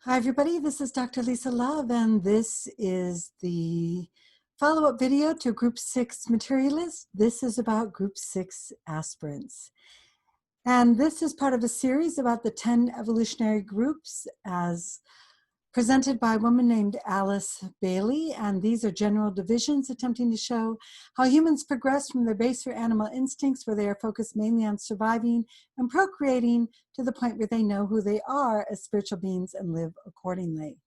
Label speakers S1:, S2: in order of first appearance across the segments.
S1: Hi, everybody. This is Dr. Lisa Love, and this is the follow-up video to Group 6 Materialist. This is about Group 6 Aspirants. And this is part of a series about the 10 Evolutionary Groups as presented by a woman named Alice Bailey. And these are general divisions attempting to show how humans progress from their baser animal instincts, where they are focused mainly on surviving and procreating, to the point where they know who they are as spiritual beings and live accordingly.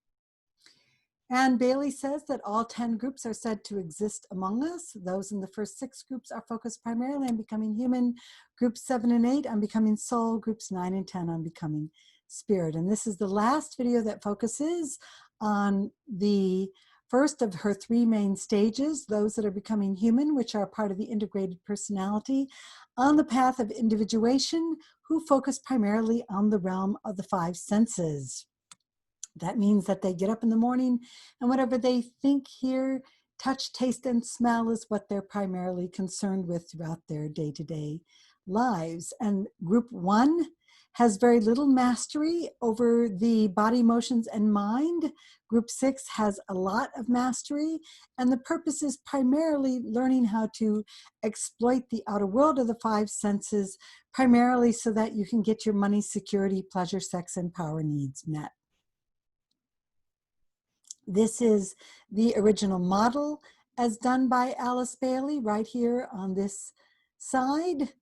S1: And Bailey says that all 10 groups are said to exist among us. Those in the first 6 groups are focused primarily on becoming human. Groups 7 and 8 on becoming soul. Groups 9 and 10 on becoming spirit. And this is the last video that focuses on the first of her 3 main stages, those that are becoming human, which are part of the integrated personality, on the path of individuation, who focus primarily on the realm of the 5 senses. That means that they get up in the morning and whatever they think, hear, touch, taste, and smell is what they're primarily concerned with throughout their day-to-day lives. And group 1 has very little mastery over the body, emotions, and mind. Group 6 has a lot of mastery, and the purpose is primarily learning how to exploit the outer world of the 5 senses, primarily so that you can get your money, security, pleasure, sex, and power needs met. This is the original model as done by Alice Bailey right here on this side.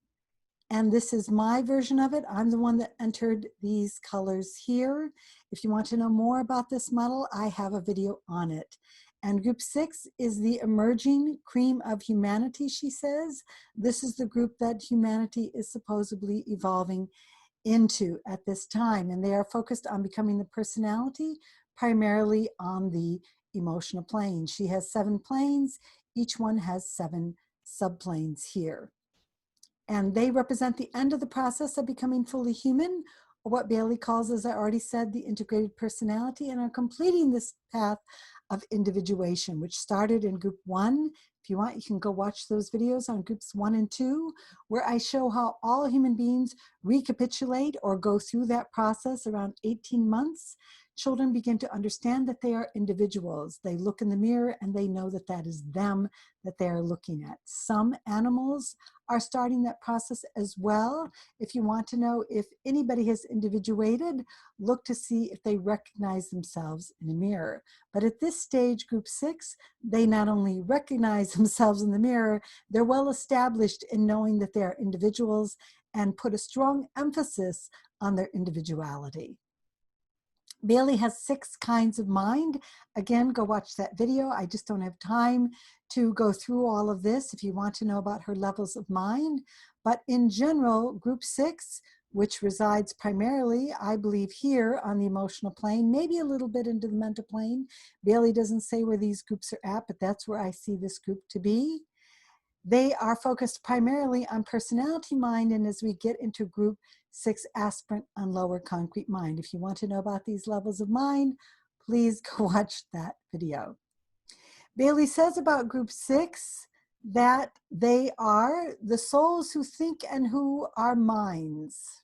S1: And this is my version of it. I'm the one that entered these colors here. If you want to know more about this model, I have a video on it. And group 6 is the emerging cream of humanity, she says. This is the group that humanity is supposedly evolving into at this time. And they are focused on becoming the personality, primarily on the emotional plane. She has 7 planes. Each one has 7 subplanes here. And they represent the end of the process of becoming fully human, or what Bailey calls, as I already said, the integrated personality, and are completing this path of individuation, which started in group 1. If you want, you can go watch those videos on groups 1 and 2, where I show how all human beings recapitulate or go through that process around 18 months. Children begin to understand that they are individuals. They look in the mirror and they know that that is them that they are looking at. Some animals are starting that process as well. If you want to know if anybody has individuated, look to see if they recognize themselves in a mirror. But at this stage, group 6, they not only recognize themselves in the mirror, they're well established in knowing that they are individuals and put a strong emphasis on their individuality. Bailey has 6 kinds of mind. Again, go watch that video. I just don't have time to go through all of this if you want to know about her levels of mind. But in general, group 6, which resides primarily, I believe, here on the emotional plane, maybe a little bit into the mental plane. Bailey doesn't say where these groups are at, but that's where I see this group to be. They are focused primarily on personality mind, and as we get into group 6 aspirant on lower concrete mind. If you want to know about these levels of mind, please go watch that video. Bailey says about group 6 that they are the souls who think and who are minds.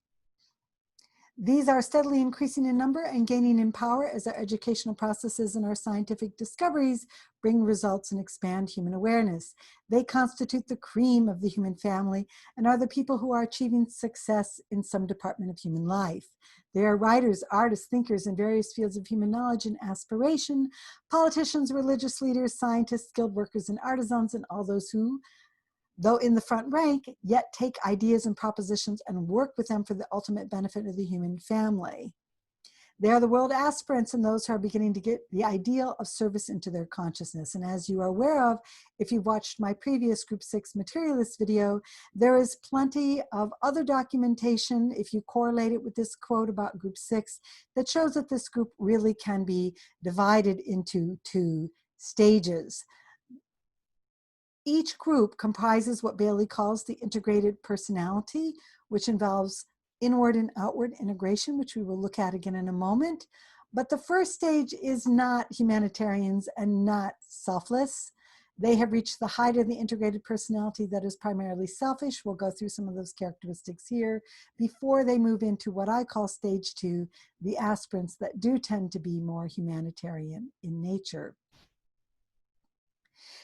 S1: These are steadily increasing in number and gaining in power as our educational processes and our scientific discoveries bring results and expand human awareness. They constitute the cream of the human family and are the people who are achieving success in some department of human life. They are writers, artists, thinkers in various fields of human knowledge and aspiration, politicians, religious leaders, scientists, skilled workers, and artisans, and all those who, though in the front rank, yet take ideas and propositions and work with them for the ultimate benefit of the human family. They are the world aspirants and those who are beginning to get the ideal of service into their consciousness. And as you are aware of, if you've watched my previous Group 6 Materialist video, there is plenty of other documentation, if you correlate it with this quote about Group 6, that shows that this group really can be divided into 2 stages. Each group comprises what Bailey calls the integrated personality, which involves inward and outward integration, which we will look at again in a moment. But the first stage is not humanitarians and not selfless. They have reached the height of the integrated personality that is primarily selfish. We'll go through some of those characteristics here before they move into what I call stage 2, the aspirants that do tend to be more humanitarian in nature.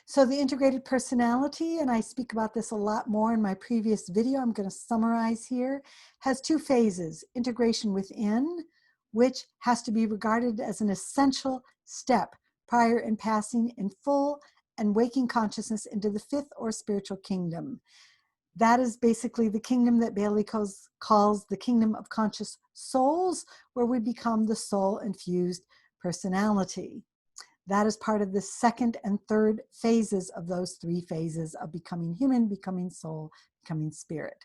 S1: So the integrated personality, and I speak about this a lot more in my previous video, I'm going to summarize here, has 2 phases. Integration within, which has to be regarded as an essential step prior in passing in full and waking consciousness into the 5th or spiritual kingdom. That is basically the kingdom that Bailey calls the kingdom of conscious souls, where we become the soul-infused personality. That is part of the 2nd and 3rd phases of those 3 phases of becoming human, becoming soul, becoming spirit.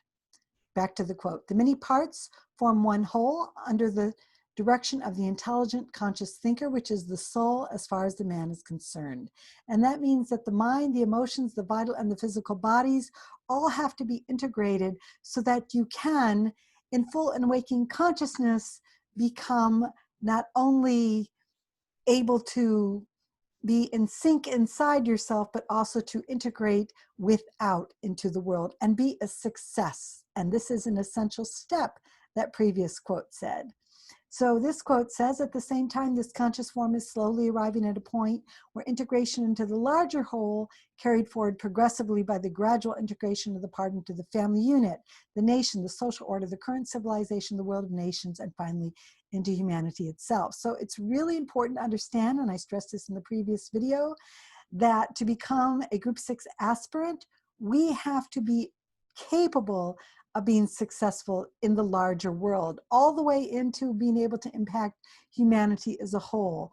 S1: Back to the quote. The many parts form one whole under the direction of the intelligent conscious thinker, which is the soul as far as the man is concerned. And that means that the mind, the emotions, the vital, and the physical bodies all have to be integrated so that you can, in full and waking consciousness, become not only able to be in sync inside yourself, but also to integrate without into the world and be a success. And this is an essential step, that previous quote said. So this quote says, at the same time, this conscious form is slowly arriving at a point where integration into the larger whole, carried forward progressively by the gradual integration of the part into the family unit, the nation, the social order, the current civilization, the world of nations, and finally into humanity itself. So it's really important to understand, and I stressed this in the previous video, that to become a Group 6 aspirant, we have to be capable of being successful in the larger world, all the way into being able to impact humanity as a whole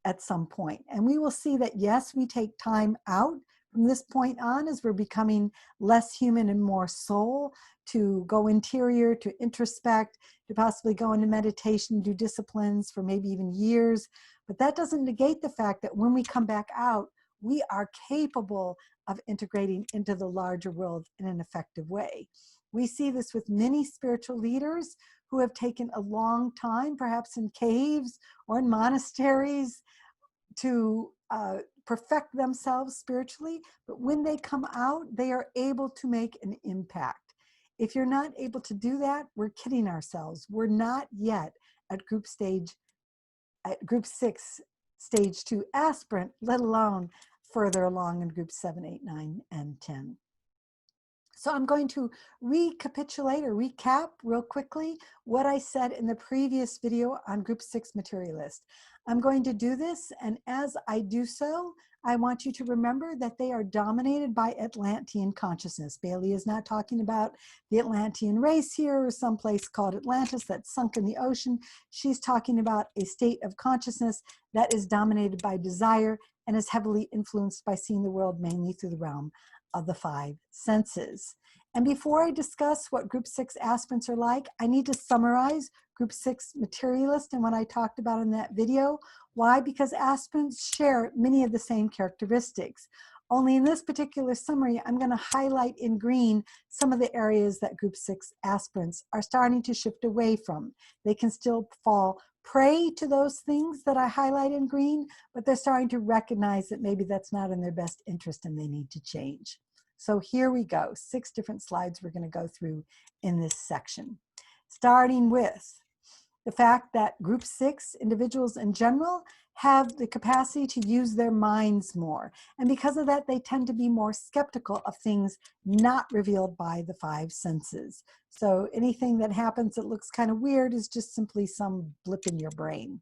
S1: at some point. And we will see that, yes, we take time out from this point on as we're becoming less human and more soul, to go interior, to introspect, to possibly go into meditation, do disciplines for maybe even years. But that doesn't negate the fact that when we come back out, we are capable of integrating into the larger world in an effective way. We see this with many spiritual leaders who have taken a long time, perhaps in caves or in monasteries, to perfect themselves spiritually. But when they come out, they are able to make an impact. If you're not able to do that, we're kidding ourselves. We're not yet at Group 6, stage 2 aspirant, let alone further along in Group 7, 8, 9, and 10. So I'm going to recapitulate or recap real quickly what I said in the previous video on Group 6 Materialist. I'm going to do this, and as I do so, I want you to remember that they are dominated by Atlantean consciousness. Bailey is not talking about the Atlantean race here or some place called Atlantis that's sunk in the ocean. She's talking about a state of consciousness that is dominated by desire and is heavily influenced by seeing the world mainly through the realm of the 5 senses. And before I discuss what Group 6 aspirants are like, I need to summarize Group 6 Materialist and what I talked about in that video. Why? Because aspirants share many of the same characteristics. Only in this particular summary, I'm going to highlight in green some of the areas that Group 6 aspirants are starting to shift away from. They can still fall prey to those things that I highlight in green, but they're starting to recognize that maybe that's not in their best interest and they need to change. So here we go, 6 different slides we're going to go through in this section. Starting with the fact that Group 6 individuals in general have the capacity to use their minds more. And because of that, they tend to be more skeptical of things not revealed by the 5 senses. So anything that happens that looks kind of weird is just simply some blip in your brain.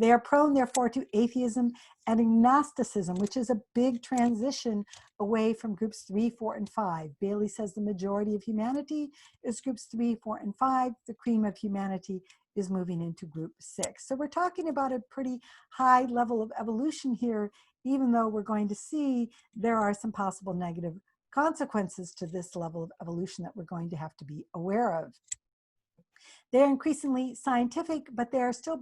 S1: They are prone, therefore, to atheism and agnosticism, which is a big transition away from Groups 3, 4, and 5. Bailey says the majority of humanity is Groups 3, 4, and 5. The cream of humanity is moving into Group 6. So we're talking about a pretty high level of evolution here, even though we're going to see there are some possible negative consequences to this level of evolution that we're going to have to be aware of. They're increasingly scientific, but they are still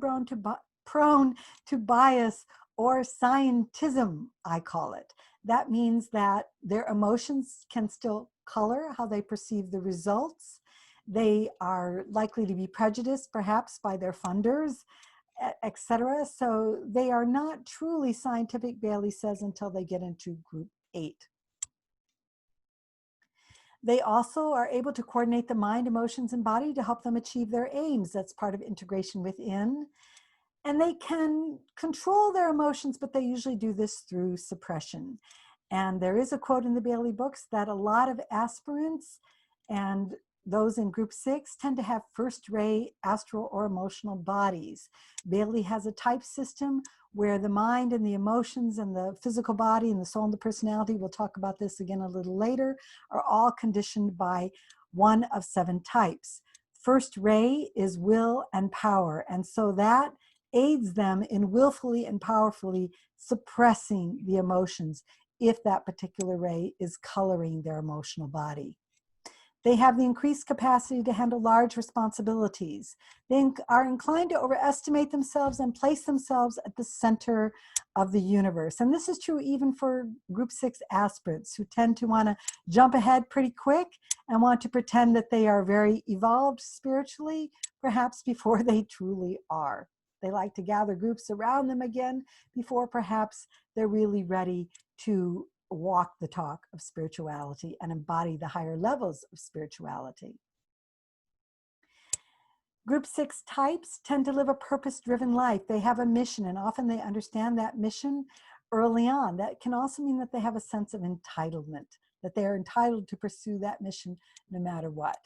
S1: prone to bias or scientism, I call it. That means that their emotions can still color how they perceive the results. They are likely to be prejudiced, perhaps, by their funders. etc. So they are not truly scientific, Bailey says, until they get into group 8. They also are able to coordinate the mind, emotions, and body to help them achieve their aims. That's part of integration within. And they can control their emotions, but they usually do this through suppression. And there is a quote in the Bailey books that a lot of aspirants and those in group 6 tend to have first-ray astral or emotional bodies. Bailey has a type system where the mind and the emotions and the physical body and the soul and the personality, we'll talk about this again a little later, are all conditioned by one of 7 types. First ray is will and power, and so that aids them in willfully and powerfully suppressing the emotions if that particular ray is coloring their emotional body. They have the increased capacity to handle large responsibilities. They are inclined to overestimate themselves and place themselves at the center of the universe. And this is true even for group 6 aspirants who tend to want to jump ahead pretty quick and want to pretend that they are very evolved spiritually, perhaps before they truly are. They like to gather groups around them again before perhaps they're really ready to walk the talk of spirituality and embody the higher levels of spirituality. Group 6 types tend to live a purpose-driven life. They have a mission, and often they understand that mission early on. That can also mean that they have a sense of entitlement, that they are entitled to pursue that mission no matter what.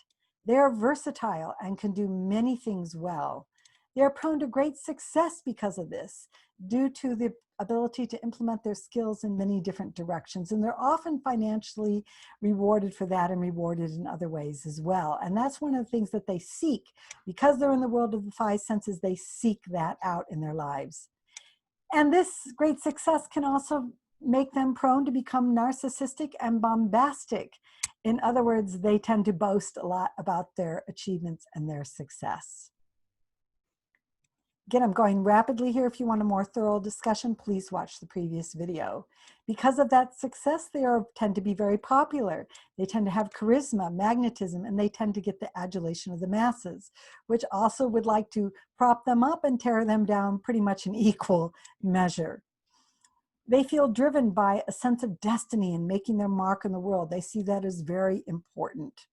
S1: They are versatile and can do many things well. They are prone to great success because of this, due to the ability to implement their skills in many different directions. And they're often financially rewarded for that and rewarded in other ways as well. And that's one of the things that they seek. Because they're in the world of the 5 senses, they seek that out in their lives. And this great success can also make them prone to become narcissistic and bombastic. In other words, they tend to boast a lot about their achievements and their success. Again, I'm going rapidly here. If you want a more thorough discussion, please watch the previous video. Because of that success, they tend to be very popular. They tend to have charisma, magnetism, and they tend to get the adulation of the masses, which also would like to prop them up and tear them down pretty much in equal measure. They feel driven by a sense of destiny and making their mark in the world. They see that as very important.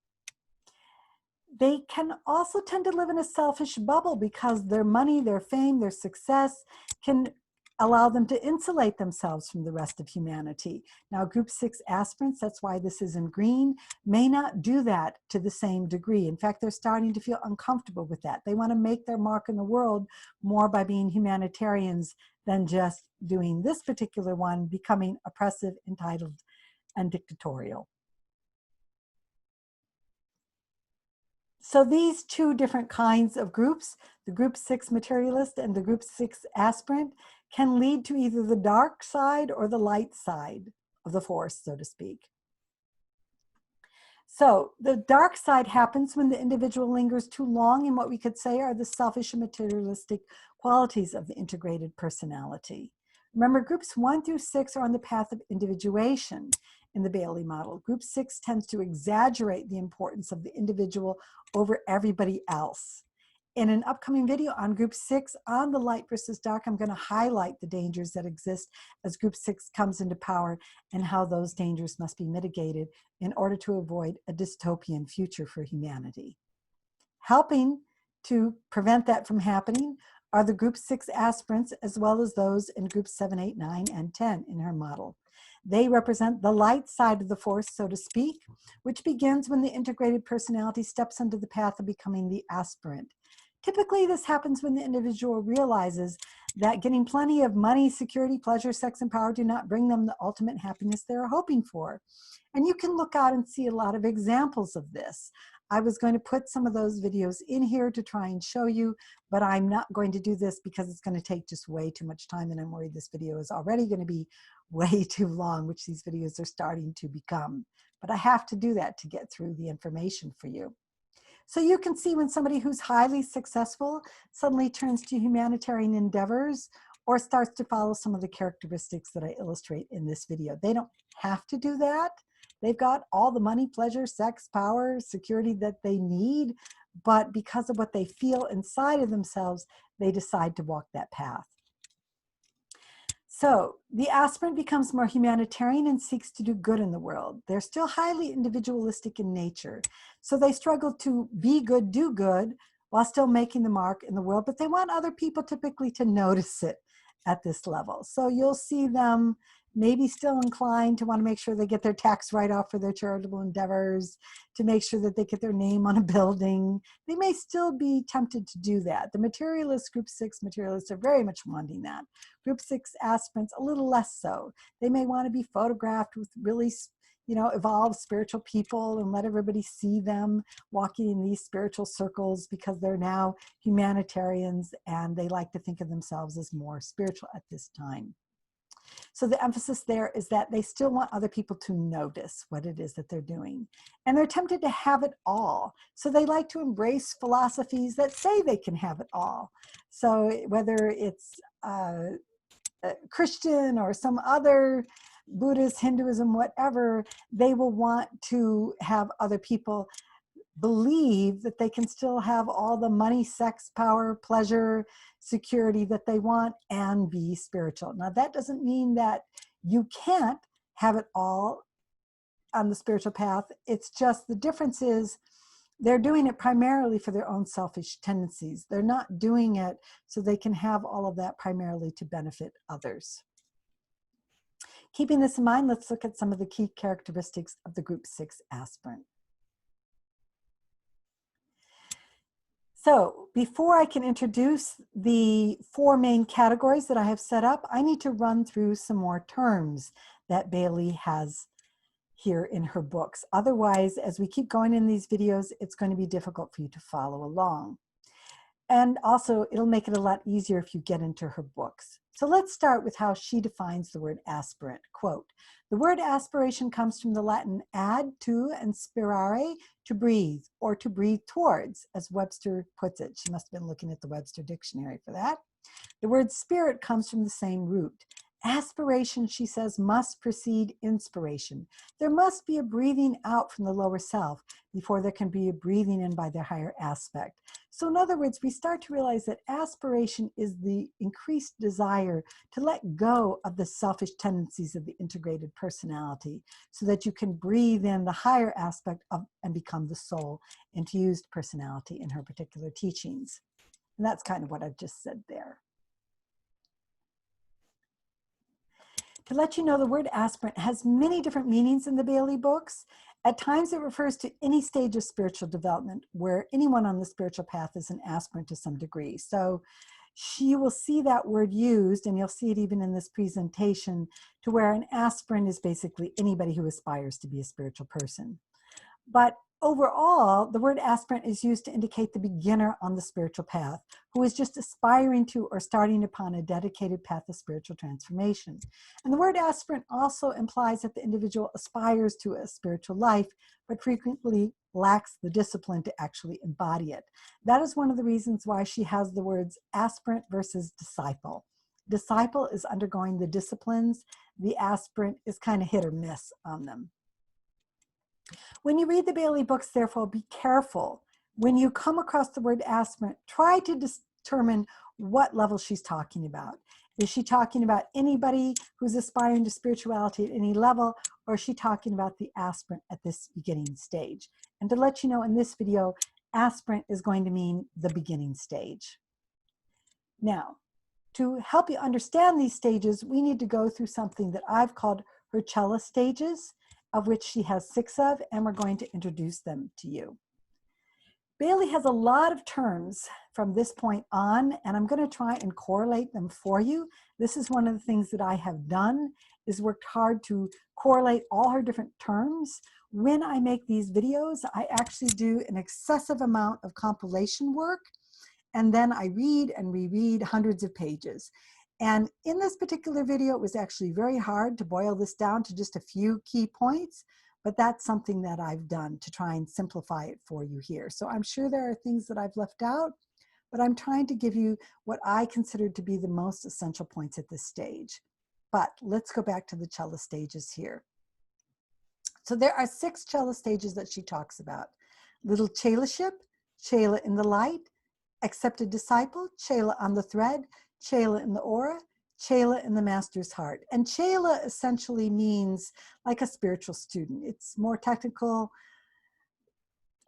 S1: They can also tend to live in a selfish bubble because their money, their fame, their success can allow them to insulate themselves from the rest of humanity. Now, group 6 aspirants, that's why this is in green, may not do that to the same degree. In fact, they're starting to feel uncomfortable with that. They want to make their mark in the world more by being humanitarians than just doing this particular one, becoming oppressive, entitled, and dictatorial. So these 2 different kinds of groups, the group 6 materialist and the group 6 aspirant, can lead to either the dark side or the light side of the force, so to speak. So the dark side happens when the individual lingers too long in what we could say are the selfish and materialistic qualities of the integrated personality. Remember, groups 1 through 6 are on the path of individuation in the Bailey model. Group 6 tends to exaggerate the importance of the individual over everybody else. In an upcoming video on group 6 on the light versus dark, I'm going to highlight the dangers that exist as group 6 comes into power and how those dangers must be mitigated in order to avoid a dystopian future for humanity. Helping to prevent that from happening are the group 6 aspirants, as well as those in groups 7, 8, 9, and 10 in her model. They represent the light side of the force, so to speak, which begins when the integrated personality steps into the path of becoming the aspirant. Typically, this happens when the individual realizes that getting plenty of money, security, pleasure, sex, and power do not bring them the ultimate happiness they're hoping for. And you can look out and see a lot of examples of this. I was going to put some of those videos in here to try and show you, but I'm not going to do this because it's going to take just way too much time, and I'm worried this video is already going to be way too long, which these videos are starting to become. But I have to do that to get through the information for you. So you can see when somebody who's highly successful suddenly turns to humanitarian endeavors or starts to follow some of the characteristics that I illustrate in this video. They don't have to do that. They've got all the money, pleasure, sex, power, security that they need, but because of what they feel inside of themselves, they decide to walk that path. So the aspirant becomes more humanitarian and seeks to do good in the world. They're still highly individualistic in nature. So they struggle to be good, do good, while still making the mark in the world, but they want other people typically to notice it at this level. So you'll see them maybe still inclined to want to make sure they get their tax write-off for their charitable endeavors, to make sure that they get their name on a building. They may still be tempted to do that. The materialist, group 6 materialists are very much wanting that. Group 6 aspirants, a little less so. They may want to be photographed with really, evolved spiritual people and let everybody see them walking in these spiritual circles because they're now humanitarians and they like to think of themselves as more spiritual at this time. So the emphasis there is that they still want other people to notice what it is that they're doing. And they're tempted to have it all. So they like to embrace philosophies that say they can have it all. So whether it's Christian or some other Buddhist, Hinduism, whatever, they will want to have other people believe that they can still have all the money, sex, power, pleasure, security that they want and be spiritual. Now, that doesn't mean that you can't have it all on the spiritual path. It's just the difference is they're doing it primarily for their own selfish tendencies. They're not doing it so they can have all of that primarily to benefit others. Keeping this in mind, let's look at some of the key characteristics of the Group 6 aspirant. So before I can introduce the 4 main categories that I have set up, I need to run through some more terms that Bailey has here in her books. Otherwise, as we keep going in these videos, it's going to be difficult for you to follow along. And also, it'll make it a lot easier if you get into her books. So let's start with how she defines the word aspirant. Quote, the word aspiration comes from the Latin ad, to, and spirare, to breathe, or to breathe towards, as Webster puts it. She must have been looking at the Webster dictionary for that. The word spirit comes from the same root. Aspiration, she says, must precede inspiration. There must be a breathing out from the lower self before there can be a breathing in by their higher aspect. So in other words, we start to realize that aspiration is the increased desire to let go of the selfish tendencies of the integrated personality so that you can breathe in the higher aspect of and become the soul, and to use personality in her particular teachings. And that's kind of what I've just said there. To let you know, the word aspirant has many different meanings in the Bailey books. At times it refers to any stage of spiritual development where anyone on the spiritual path is an aspirant to some degree. So you will see that word used, and you'll see it even in this presentation, to where an aspirant is basically anybody who aspires to be a spiritual person. But overall, the word aspirant is used to indicate the beginner on the spiritual path who is just aspiring to or starting upon a dedicated path of spiritual transformation. And the word aspirant also implies that the individual aspires to a spiritual life, but frequently lacks the discipline to actually embody it. That is one of the reasons why she has the words aspirant versus disciple. Disciple is undergoing the disciplines. The aspirant is kind of hit or miss on them. When you read the Bailey books, therefore, be careful. When you come across the word aspirant, try to determine what level she's talking about. Is she talking about anybody who's aspiring to spirituality at any level, or is she talking about the aspirant at this beginning stage? And to let you know, in this video, aspirant is going to mean the beginning stage. Now, to help you understand these stages, we need to go through something that I've called her Chela stages, of which she has 6 of, and we're going to introduce them to you. Bailey has a lot of terms from this point on, and I'm going to try and correlate them for you. This is one of the things that I have done, is worked hard to correlate all her different terms. When I make these videos, I actually do an excessive amount of compilation work, and then I read and reread hundreds of pages. And in this particular video, it was actually very hard to boil this down to just a few key points, but that's something that I've done to try and simplify it for you here. So I'm sure there are things that I've left out, but I'm trying to give you what I consider to be the most essential points at this stage. But let's go back to the Chela stages here. So there are 6 Chela stages that she talks about. Little Chelaship, Chela in the light, accepted disciple, Chela on the thread, Chela in the aura, Chela in the master's heart. And Chela essentially means like a spiritual student. It's more technical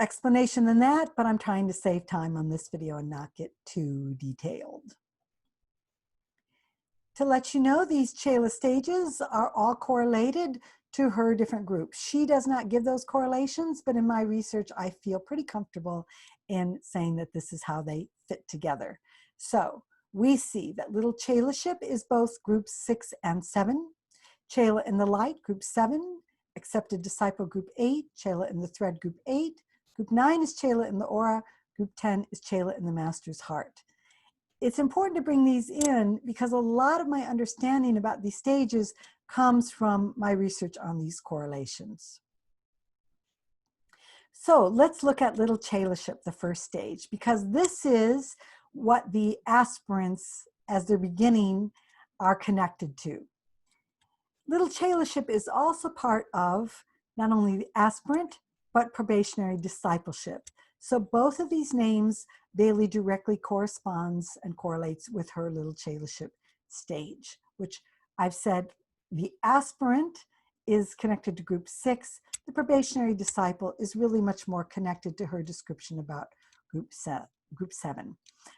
S1: explanation than that, but I'm trying to save time on this video and not get too detailed. To let you know, these Chela stages are all correlated to her different groups. She does not give those correlations, but in my research, I feel pretty comfortable in saying that this is how they fit together. So we see that little Chela-ship is both groups 6 and 7. Chela in the light, group 7. Accepted disciple, group 8. Chela in the thread, group 8. Group 9 is Chela in the aura. Group 10 is Chela in the master's heart. It's important to bring these in because a lot of my understanding about these stages comes from my research on these correlations. So let's look at little Chela-ship, the first stage, because this is what the aspirants, as they're beginning, are connected to. Little Chela-ship is also part of not only the aspirant, but probationary discipleship. So both of these names, Bailey directly corresponds and correlates with her little Chela-ship stage, which I've said the aspirant is connected to group 6. The probationary disciple is really much more connected to her description about group 7.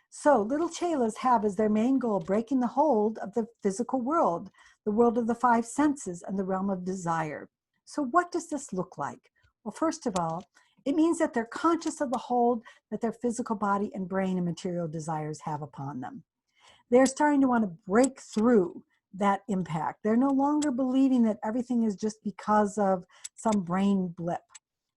S1: So little Chelas have as their main goal breaking the hold of the physical world, the world of the 5 senses and the realm of desire. So what does this look like? Well, first of all, it means that they're conscious of the hold that their physical body and brain and material desires have upon them. They're starting to want to break through that impact. They're no longer believing that everything is just because of some brain blip.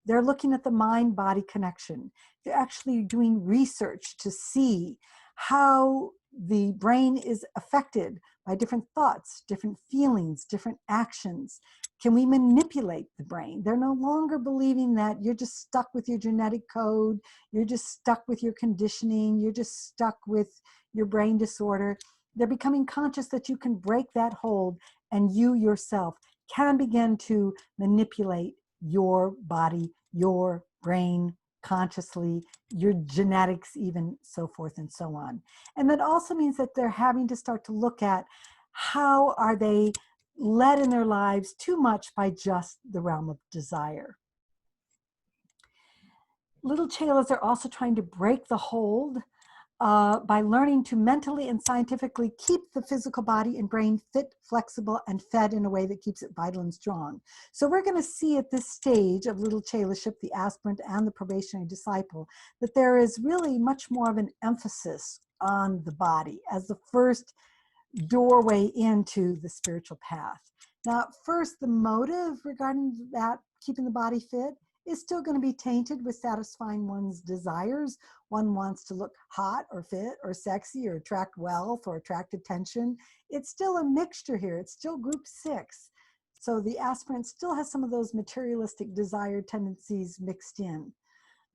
S1: They're looking at the mind-body connection. They're actually doing research to see how the brain is affected by different thoughts, different feelings, different actions. Can we manipulate the brain? They're no longer believing that you're just stuck with your genetic code, you're just stuck with your conditioning, you're just stuck with your brain disorder. They're becoming conscious that you can break that hold and you yourself can begin to manipulate your body, your brain, consciously, your genetics, even so forth and so on. And that also means that they're having to start to look at how are they led in their lives too much by just the realm of desire. Little Chelas are also trying to break the hold by learning to mentally and scientifically keep the physical body and brain fit, flexible, and fed in a way that keeps it vital and strong. So we're going to see at this stage of little Chela-ship, the aspirant and the probationary disciple, that there is really much more of an emphasis on the body as the first doorway into the spiritual path. Now, first, the motive regarding that, keeping the body fit, is still going to be tainted with satisfying one's desires. One wants to look hot or fit or sexy or attract wealth or attract attention. It's still a mixture here. It's still group 6. So the aspirant still has some of those materialistic desire tendencies mixed in.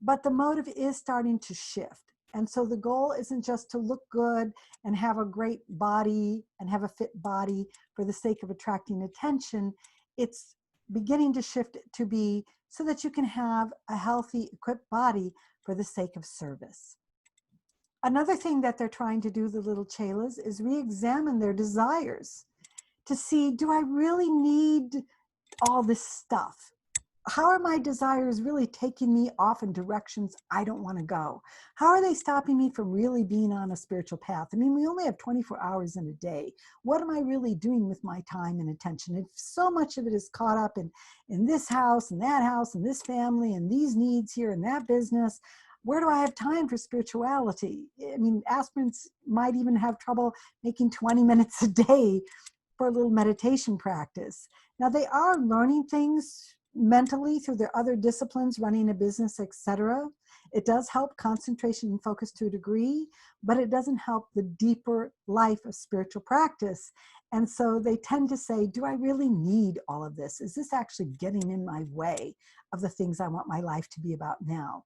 S1: But the motive is starting to shift. And so the goal isn't just to look good and have a great body and have a fit body for the sake of attracting attention. It's beginning to shift to be so that you can have a healthy, equipped body for the sake of service. Another thing that they're trying to do, the little Chelas, is re-examine their desires to see, do I really need all this stuff? How are my desires really taking me off in directions I don't want to go? How are they stopping me from really being on a spiritual path? I mean, we only have 24 hours in a day. What am I really doing with my time and attention? If so much of it is caught up in this house and that house and this family and these needs here and that business, where do I have time for spirituality? I mean, aspirants might even have trouble making 20 minutes a day for a little meditation practice. Now, they are learning things mentally through their other disciplines, running a business, etc. It does help concentration and focus to a degree, but it doesn't help the deeper life of spiritual practice. And so they tend to say, do I really need all of this? Is this actually getting in my way of the things I want my life to be about now?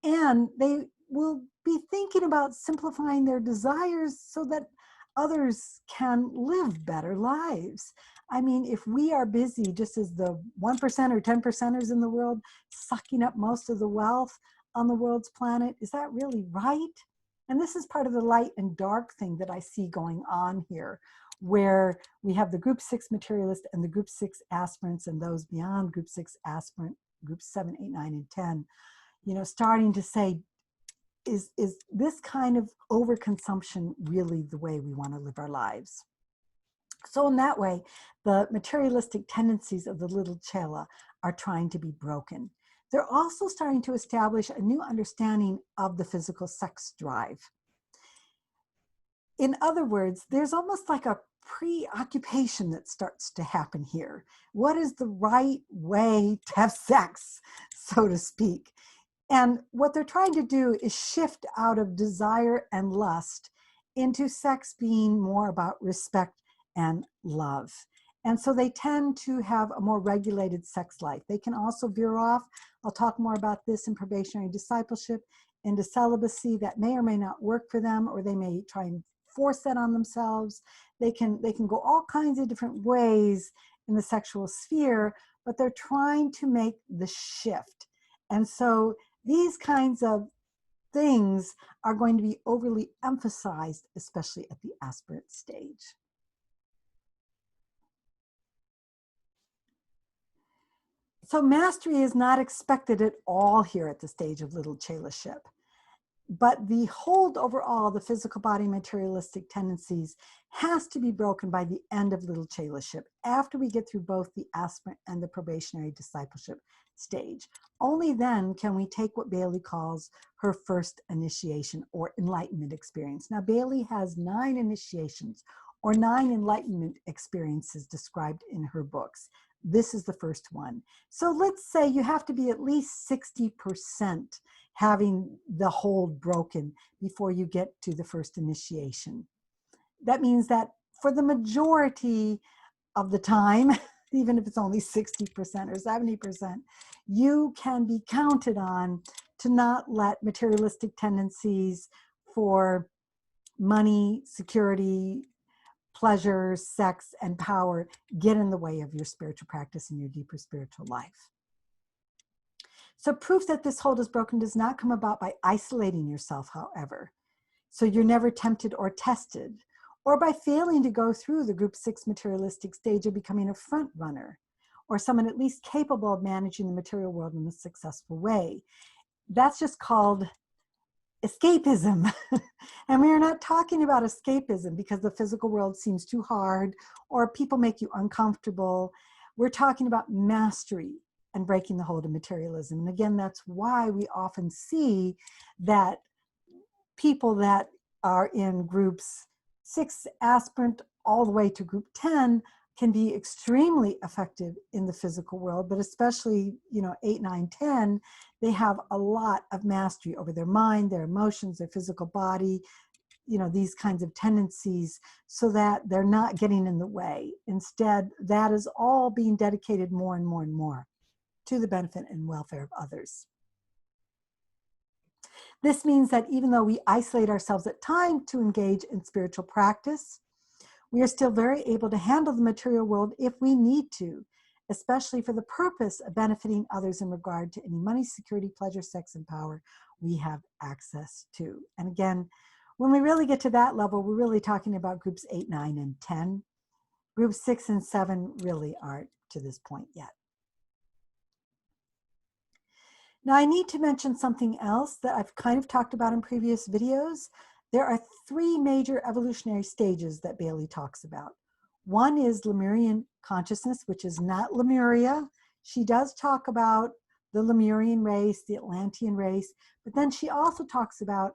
S1: And they will be thinking about simplifying their desires so that others can live better lives. I mean, if we are busy, just as the 1% or 10%ers in the world, sucking up most of the wealth, on the world's planet. Is that really right? And this is part of the light and dark thing that I see going on here, where we have the group 6 materialist and the group 6 aspirants and those beyond group 6 aspirant, groups 7, 8, 9, and 10, you know, starting to say, is this kind of overconsumption really the way we want to live our lives? So in that way, the materialistic tendencies of the little Chela are trying to be broken. They're also starting to establish a new understanding of the physical sex drive. In other words, there's almost like a preoccupation that starts to happen here. What is the right way to have sex, so to speak? And what they're trying to do is shift out of desire and lust into sex being more about respect and love. And so they tend to have a more regulated sex life. They can also veer off. I'll talk more about this in probationary discipleship, into celibacy that may or may not work for them, or they may try and force that on themselves. They can go all kinds of different ways in the sexual sphere, but they're trying to make the shift. And so these kinds of things are going to be overly emphasized, especially at the aspirant stage. So mastery is not expected at all here at the stage of little Chela-ship. But the hold over all the physical body materialistic tendencies has to be broken by the end of little Chela-ship, after we get through both the aspirant and the probationary discipleship stage. Only then can we take what Bailey calls her first initiation or enlightenment experience. Now, Bailey has 9 initiations or 9 enlightenment experiences described in her books. This is the first one. So let's say you have to be at least 60% having the hold broken before you get to the first initiation. That means that for the majority of the time, even if it's only 60% or 70%, you can be counted on to not let materialistic tendencies for money, security, pleasure, sex, and power get in the way of your spiritual practice and your deeper spiritual life. So proof that this hold is broken does not come about by isolating yourself, however. So you're never tempted or tested, or by failing to go through the group 6 materialistic stage of becoming a front runner, or someone at least capable of managing the material world in a successful way. That's just called escapism. And we are not talking about escapism because the physical world seems too hard or people make you uncomfortable. We're talking about mastery and breaking the hold of materialism. And again, that's why we often see that people that are in groups 6 aspirant all the way to group 10 can be extremely effective in the physical world, but especially, 8, 9, 10, they have a lot of mastery over their mind, their emotions, their physical body, these kinds of tendencies, so that they're not getting in the way. Instead, that is all being dedicated more and more and more to the benefit and welfare of others. This means that even though we isolate ourselves at times to engage in spiritual practice, we are still very able to handle the material world if we need to, especially for the purpose of benefiting others in regard to any money, security, pleasure, sex, and power we have access to. And again, when we really get to that level, we're really talking about groups 8, 9, and 10. Groups 6 and 7 really aren't to this point yet. Now, I need to mention something else that I've kind of talked about in previous videos. There are 3 major evolutionary stages that Bailey talks about. One is Lemurian consciousness, which is not Lemuria. She does talk about the Lemurian race, the Atlantean race, but then she also talks about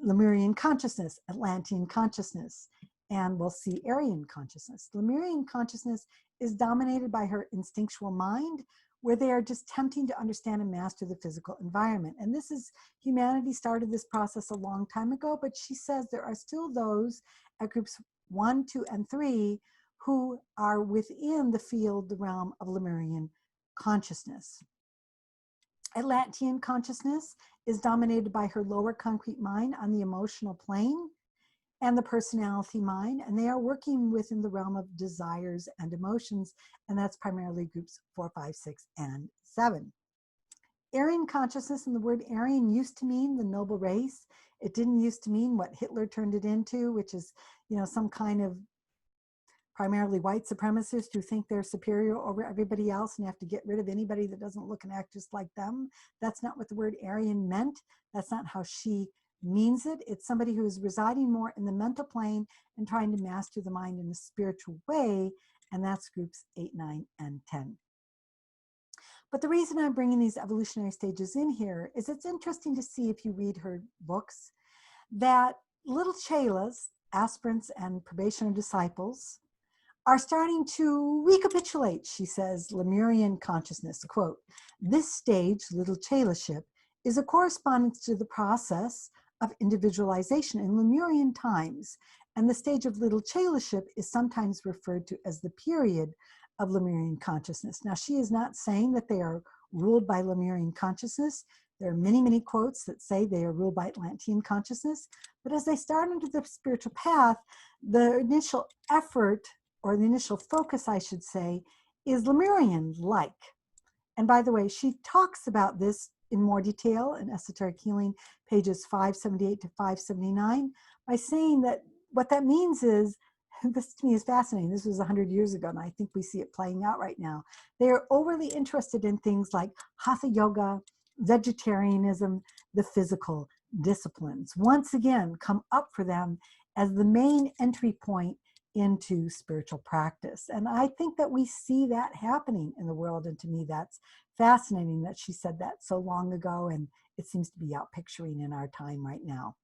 S1: Lemurian consciousness, Atlantean consciousness, and we'll see Aryan consciousness. Lemurian consciousness is dominated by her instinctual mind, where they are just attempting to understand and master the physical environment. And humanity started this process a long time ago, but she says there are still those at groups 1, 2, and 3 who are within the realm of Lemurian consciousness. Atlantean consciousness is dominated by her lower concrete mind on the emotional plane and the personality mind, and they are working within the realm of desires and emotions, and that's primarily groups 4, 5, 6, and 7. Aryan consciousness, and the word Aryan used to mean the noble race. It didn't used to mean what Hitler turned it into, which is, some kind of primarily white supremacists who think they're superior over everybody else and have to get rid of anybody that doesn't look and act just like them. That's not what the word Aryan meant. That's not how she means it. It's somebody who is residing more in the mental plane and trying to master the mind in a spiritual way, and that's groups 8, 9, and 10. But the reason I'm bringing these evolutionary stages in here is it's interesting to see, if you read her books, that little Chelas, aspirants and probationary disciples, are starting to recapitulate, she says, Lemurian consciousness. Quote, "This stage, little Chelaship, is a correspondence to the process of individualization in Lemurian times, and the stage of little Chelaship is sometimes referred to as the period of Lemurian consciousness." Now, she is not saying that they are ruled by Lemurian consciousness. There are many, many quotes that say they are ruled by Atlantean consciousness. But as they start into the spiritual path, the initial effort, or the initial focus, I should say, is Lemurian-like. And by the way, she talks about this in more detail in Esoteric Healing, pages 578 to 579, by saying that what that means is, this to me is fascinating. This was 100 years ago, and I think we see it playing out right now. They are overly interested in things like Hatha Yoga, vegetarianism, the physical disciplines. Once again, come up for them as the main entry point into spiritual practice. And I think that we see that happening in the world. And to me, that's fascinating that she said that so long ago, and it seems to be out picturing in our time right now.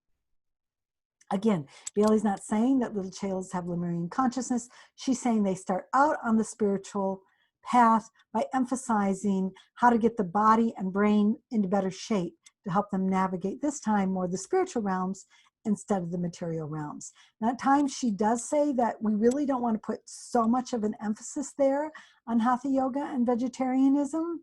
S1: Again, Bailey's not saying that little Chelas have Lemurian consciousness. She's saying they start out on the spiritual path by emphasizing how to get the body and brain into better shape to help them navigate this time more the spiritual realms instead of the material realms. Now, at times she does say that we really don't want to put so much of an emphasis there on Hatha Yoga and vegetarianism.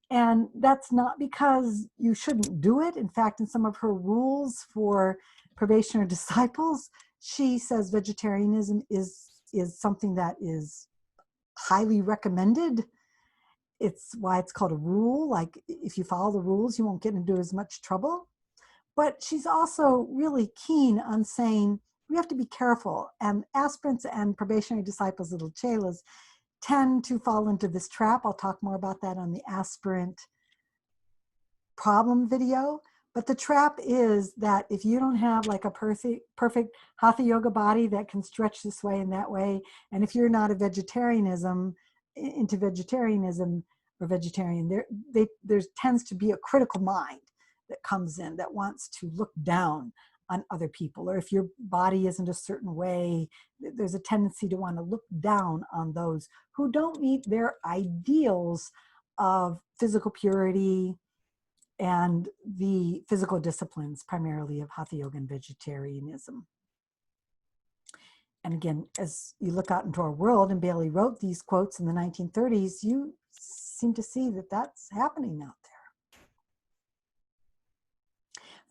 S1: And that's not because you shouldn't do it. In fact, in some of her rules for probationary disciples, she says vegetarianism is something that is highly recommended. It's why it's called a rule. Like, if you follow the rules, you won't get into as much trouble. But she's also really keen on saying we have to be careful. And aspirants and probationary disciples, little Chelas, tend to fall into this trap. I'll talk more about that on the aspirant problem video. But the trap is that if you don't have like a perfect Hatha Yoga body that can stretch this way and that way, and if you're not into vegetarianism or vegetarian, there tends to be a critical mind that comes in that wants to look down on other people. Or if your body isn't a certain way, there's a tendency to want to look down on those who don't meet their ideals of physical purity and the physical disciplines, primarily of Hatha Yoga and vegetarianism. And again, as you look out into our world, and Bailey wrote these quotes in the 1930s, you seem to see that that's happening out there.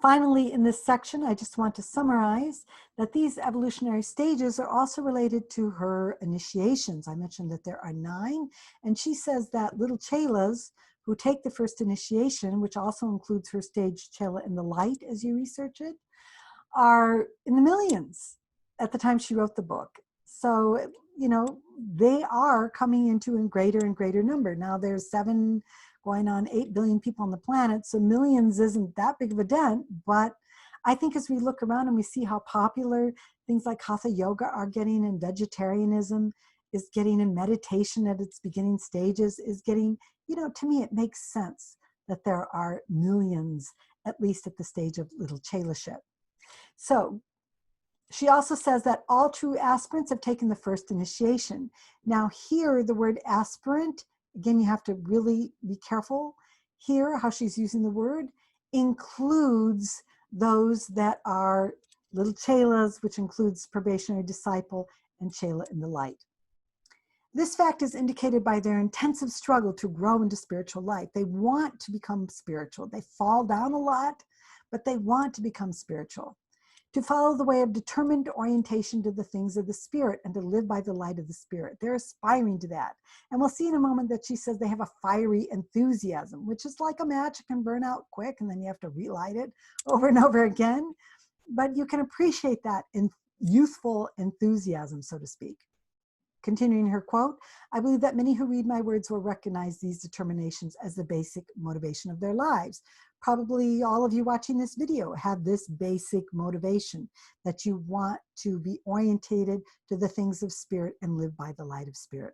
S1: Finally, in this section, I just want to summarize that these evolutionary stages are also related to her initiations. I mentioned that there are 9, and she says that little Chelas who take the first initiation, which also includes her stage Chela in the Light as you research it, are in the millions at the time she wrote the book. So, they are coming into a greater and greater number. Now there's 7 going on 8 billion people on the planet, so millions isn't that big of a dent. But I think as we look around and we see how popular things like Hatha Yoga are getting, and vegetarianism is getting, and meditation at its beginning stages is getting, to me it makes sense that there are millions, at least at the stage of little Chelaship. So she also says that all true aspirants have taken the first initiation. Now here, the word aspirant, again, you have to really be careful here how she's using the word, includes those that are little Chelas, which includes probationary disciple and Chela in the Light. This fact is indicated by their intensive struggle to grow into spiritual life. They want to become spiritual. They fall down a lot, but they want to become spiritual. to follow the way of determined orientation to the things of the spirit and to live by the light of the spirit. They're aspiring to that. And we'll see in a moment that she says they have a fiery enthusiasm, which is like a match. It can burn out quick and then you have to relight it over and over again. But you can appreciate that in youthful enthusiasm, so to speak. Continuing her quote, I believe that many who read my words will recognize these determinations as the basic motivation of their lives. Probably all of you watching this video have this basic motivation, that you want to be orientated to the things of spirit and live by the light of spirit.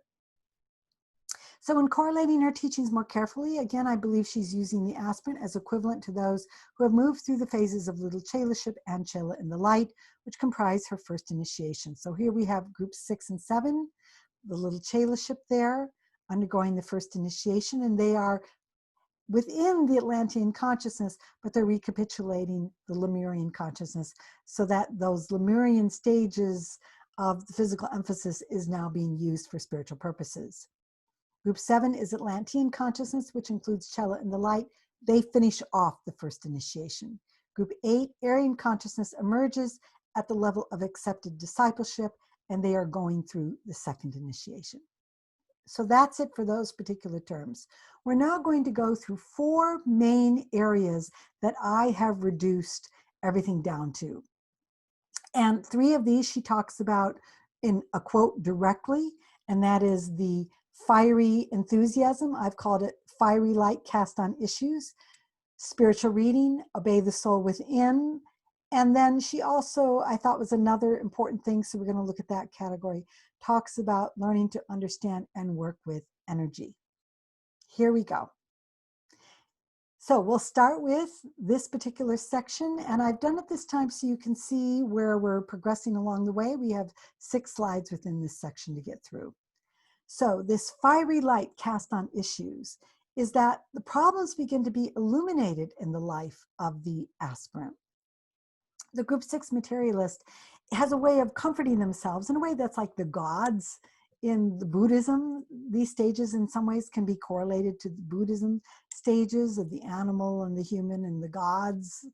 S1: So in correlating her teachings more carefully, again, I believe she's using the aspirant as equivalent to those who have moved through the phases of little Chelaship and Chela in the light, which comprise her first initiation. So here we have groups 6 and 7, the little Chelaship there, undergoing the first initiation, and they are within the Atlantean consciousness, but they're recapitulating the Lemurian consciousness so that those Lemurian stages of the physical emphasis is now being used for spiritual purposes. Group 7 is Atlantean consciousness, which includes Chela and the light. They finish off the first initiation. Group 8, Aryan consciousness, emerges at the level of accepted discipleship, and they are going through the second initiation. So that's it for those particular terms. We're now going to go through 4 main areas that I have reduced everything down to. And 3 of these she talks about in a quote directly, and that is the fiery enthusiasm. I've called it fiery light cast on issues, spiritual reading, obey the soul within. And then she also, I thought was another important thing, so we're going to look at that category, talks about learning to understand and work with energy. Here we go. So we'll start with this particular section, and I've done it this time so you can see where we're progressing along the way. We have 6 slides within this section to get through. So this fiery light cast on issues is that the problems begin to be illuminated in the life of the aspirant. The group 6 materialist has a way of comforting themselves in a way that's like the gods in the Buddhism. These stages in some ways can be correlated to the Buddhism stages of the animal and the human and the gods,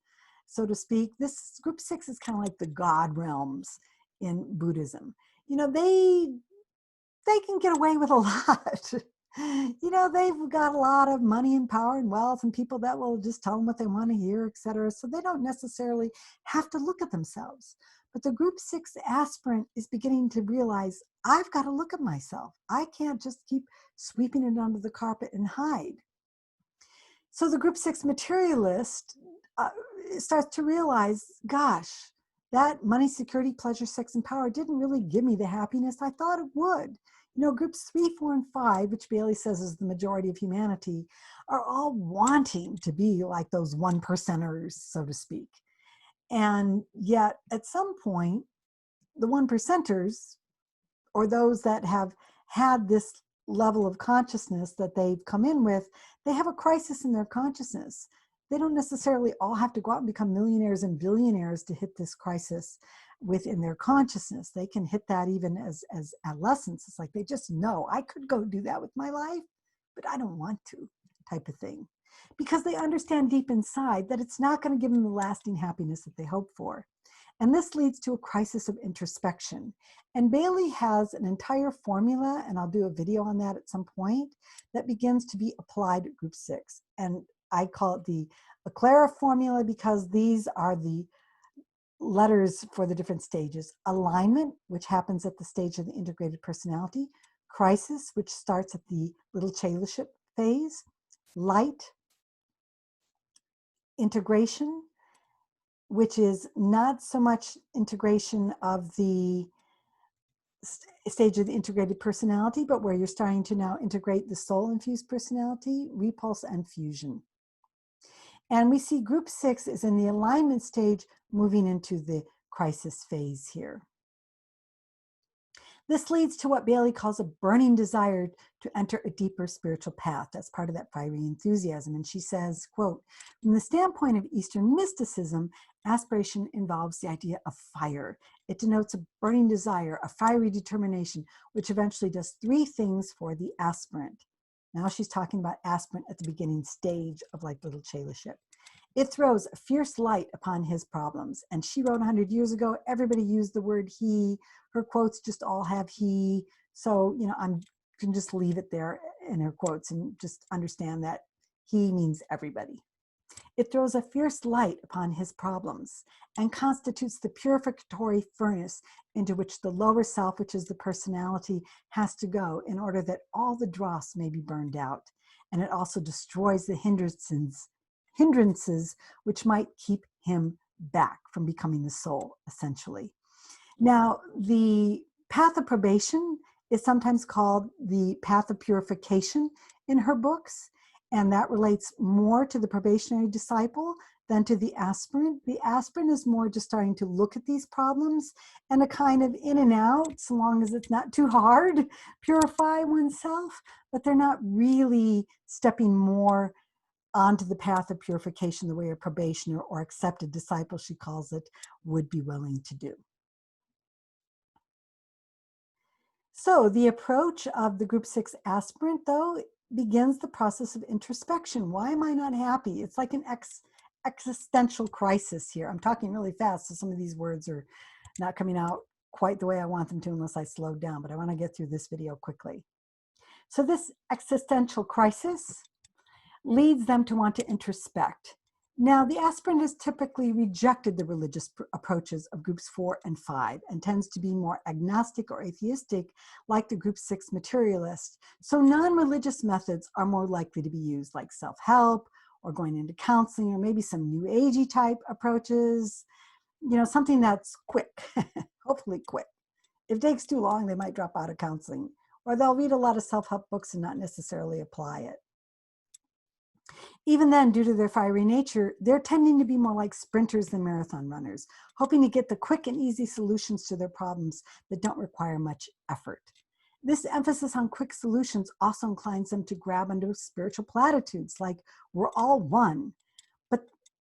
S1: so to speak. This group 6 is kind of like the god realms in Buddhism. You know, they can get away with a lot. You know, they've got a lot of money and power and wealth and people that will just tell them what they want to hear, etc. So they don't necessarily have to look at themselves. But the group 6 aspirant is beginning to realize, I've got to look at myself. I can't just keep sweeping it under the carpet and hide. So the group 6 materialist starts to realize, gosh, that money, security, pleasure, sex, and power didn't really give me the happiness I thought it would. You know, groups 3, 4, and 5, which Bailey says is the majority of humanity, are all wanting to be like those 1%ers, so to speak. And yet, at some point, the 1%ers, or those that have had this level of consciousness that they've come in with, they have a crisis in their consciousness. They don't necessarily all have to go out and become millionaires and billionaires to hit this crisis within their consciousness. They can hit that even as adolescents. It's like they just know, I could go do that with my life, but I don't want to, type of thing. Because they understand deep inside that it's not going to give them the lasting happiness that they hope for. And this leads to a crisis of introspection. And Bailey has an entire formula, and I'll do a video on that at some point, that begins to be applied at group 6. And I call it the Eclair formula because these are the letters for the different stages. Alignment, which happens at the stage of the integrated personality. Crisis, which starts at the little Chelaship phase. Light. Integration, which is not so much integration of the stage of the integrated personality, but where you're starting to now integrate the soul-infused personality, repulse, and fusion. And we see group 6 is in the alignment stage, moving into the crisis phase here. This leads to what Bailey calls a burning desire to enter a deeper spiritual path. That's part of that fiery enthusiasm. And she says, quote, from the standpoint of Eastern mysticism, aspiration involves the idea of fire. It denotes a burning desire, a fiery determination, which eventually does 3 things for the aspirant. Now she's talking about aspirant at the beginning stage of like little Chelaship. It throws a fierce light upon his problems. And she wrote 100 years ago, everybody used the word he. Her quotes just all have he. So, I can just leave it there in her quotes and just understand that he means everybody. It throws a fierce light upon his problems and constitutes the purificatory furnace into which the lower self, which is the personality, has to go in order that all the dross may be burned out. And it also destroys the hindrances which might keep him back from becoming the soul, essentially. Now, the path of probation is sometimes called the path of purification in her books, and that relates more to the probationary disciple than to the aspirant. The aspirant is more just starting to look at these problems and a kind of in and out, so long as it's not too hard, purify oneself, but they're not really stepping more onto the path of purification the way a probationer or accepted disciple, she calls it, would be willing to do. So the approach of the Group 6 aspirant, though, begins the process of introspection. Why am I not happy? It's like an existential crisis here. I'm talking really fast, so some of these words are not coming out quite the way I want them to unless I slow down, but I want to get through this video quickly. So this existential crisis leads them to want to introspect. Now, the aspirant has typically rejected the religious approaches of groups 4 and 5 and tends to be more agnostic or atheistic, like the group 6 materialist. So non-religious methods are more likely to be used, like self-help or going into counseling, or maybe some new agey type approaches, something that's quick, hopefully quick. If it takes too long, they might drop out of counseling, or they'll read a lot of self-help books and not necessarily apply it. Even then, due to their fiery nature, they're tending to be more like sprinters than marathon runners, hoping to get the quick and easy solutions to their problems that don't require much effort. This emphasis on quick solutions also inclines them to grab onto spiritual platitudes like, we're all one. But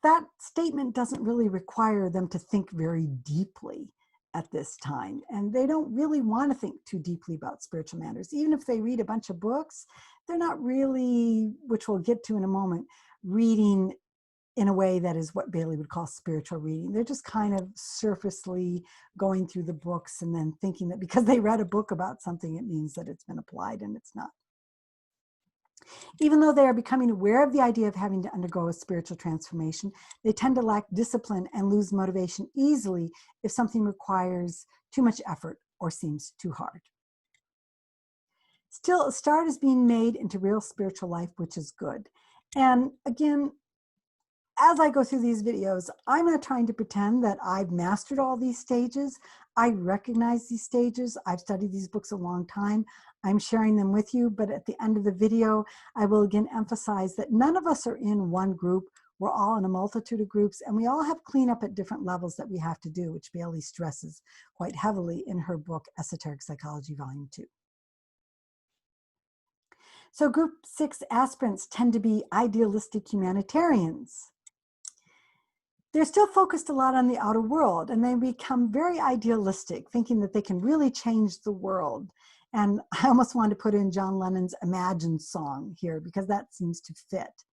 S1: that statement doesn't really require them to think very deeply at this time. And they don't really want to think too deeply about spiritual matters. Even if they read a bunch of books, they're not really, which we'll get to in a moment, reading in a way that is what Bailey would call spiritual reading. They're just kind of surfacely going through the books and then thinking that because they read a book about something, it means that it's been applied, and it's not. Even though they are becoming aware of the idea of having to undergo a spiritual transformation, they tend to lack discipline and lose motivation easily if something requires too much effort or seems too hard. Still, a start is being made into real spiritual life, which is good. And again, as I go through these videos, I'm not trying to pretend that I've mastered all these stages. I recognize these stages. I've studied these books a long time. I'm sharing them with you, but at the end of the video, I will again emphasize that none of us are in one group. We're all in a multitude of groups, and we all have cleanup at different levels that we have to do, which Bailey stresses quite heavily in her book, Esoteric Psychology, Volume 2. So Group 6 aspirants tend to be idealistic humanitarians. They're still focused a lot on the outer world, and they become very idealistic, thinking that they can really change the world. And I almost wanted to put in John Lennon's Imagine song here, because that seems to fit.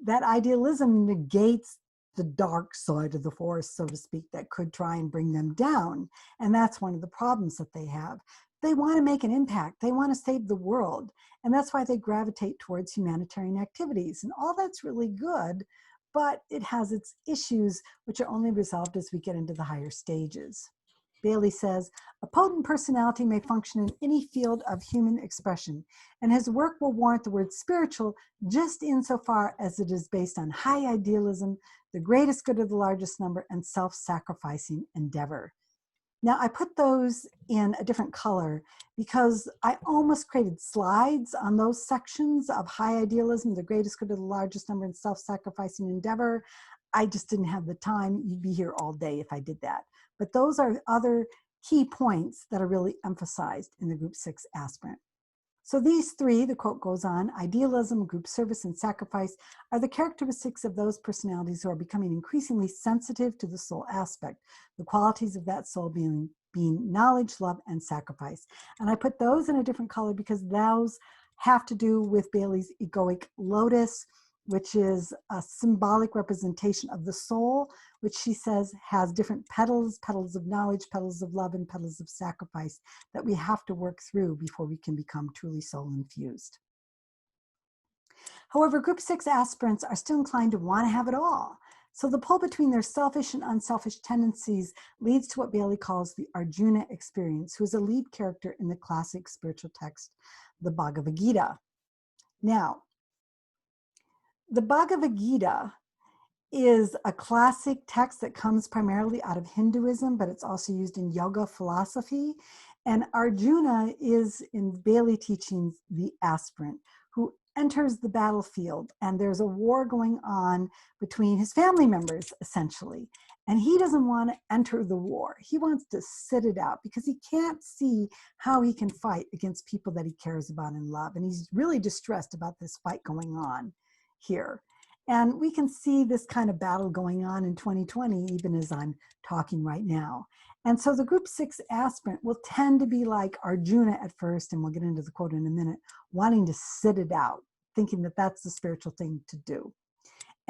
S1: That idealism negates the dark side of the force, so to speak, that could try and bring them down. And that's one of the problems that they have. They want to make an impact. They want to save the world. And that's why they gravitate towards humanitarian activities. And all that's really good, but it has its issues, which are only resolved as we get into the higher stages. Bailey says, a potent personality may function in any field of human expression, and his work will warrant the word spiritual just insofar as it is based on high idealism, the greatest good of the largest number, and self-sacrificing endeavor. Now, I put those in a different color because I almost created slides on those sections of high idealism, the greatest good of the largest number, and self-sacrificing endeavor. I just didn't have the time. You'd be here all day if I did that. But those are other key points that are really emphasized in the Group 6 aspirant. So these three, the quote goes on, idealism, group service, and sacrifice are the characteristics of those personalities who are becoming increasingly sensitive to the soul aspect, the qualities of that soul being knowledge, love, and sacrifice. And I put those in a different color because those have to do with Bailey's egoic lotus, which is a symbolic representation of the soul, which she says has different petals, petals of knowledge, petals of love, and petals of sacrifice that we have to work through before we can become truly soul infused. However, group 6 aspirants are still inclined to want to have it all. So the pull between their selfish and unselfish tendencies leads to what Bailey calls the Arjuna experience, who is a lead character in the classic spiritual text, the Bhagavad Gita. Now, the Bhagavad Gita is a classic text that comes primarily out of Hinduism, but it's also used in yoga philosophy. And Arjuna is, in Bailey teachings, the aspirant who enters the battlefield, and there's a war going on between his family members, essentially. And he doesn't want to enter the war. He wants to sit it out because he can't see how he can fight against people that he cares about and love. And he's really distressed about this fight going on here. And we can see this kind of battle going on in 2020, even as I'm talking right now. And so the group 6 aspirant will tend to be like Arjuna at first, and we'll get into the quote in a minute, wanting to sit it out, thinking that that's the spiritual thing to do.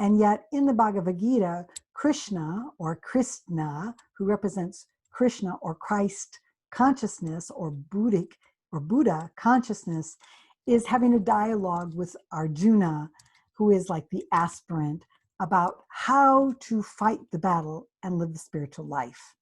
S1: And yet in the Bhagavad Gita, Krishna, or Krishna, who represents Krishna or Christ consciousness or Buddhic or Buddha consciousness, is having a dialogue with Arjuna, who is like the aspirant, about how to fight the battle and live the spiritual life.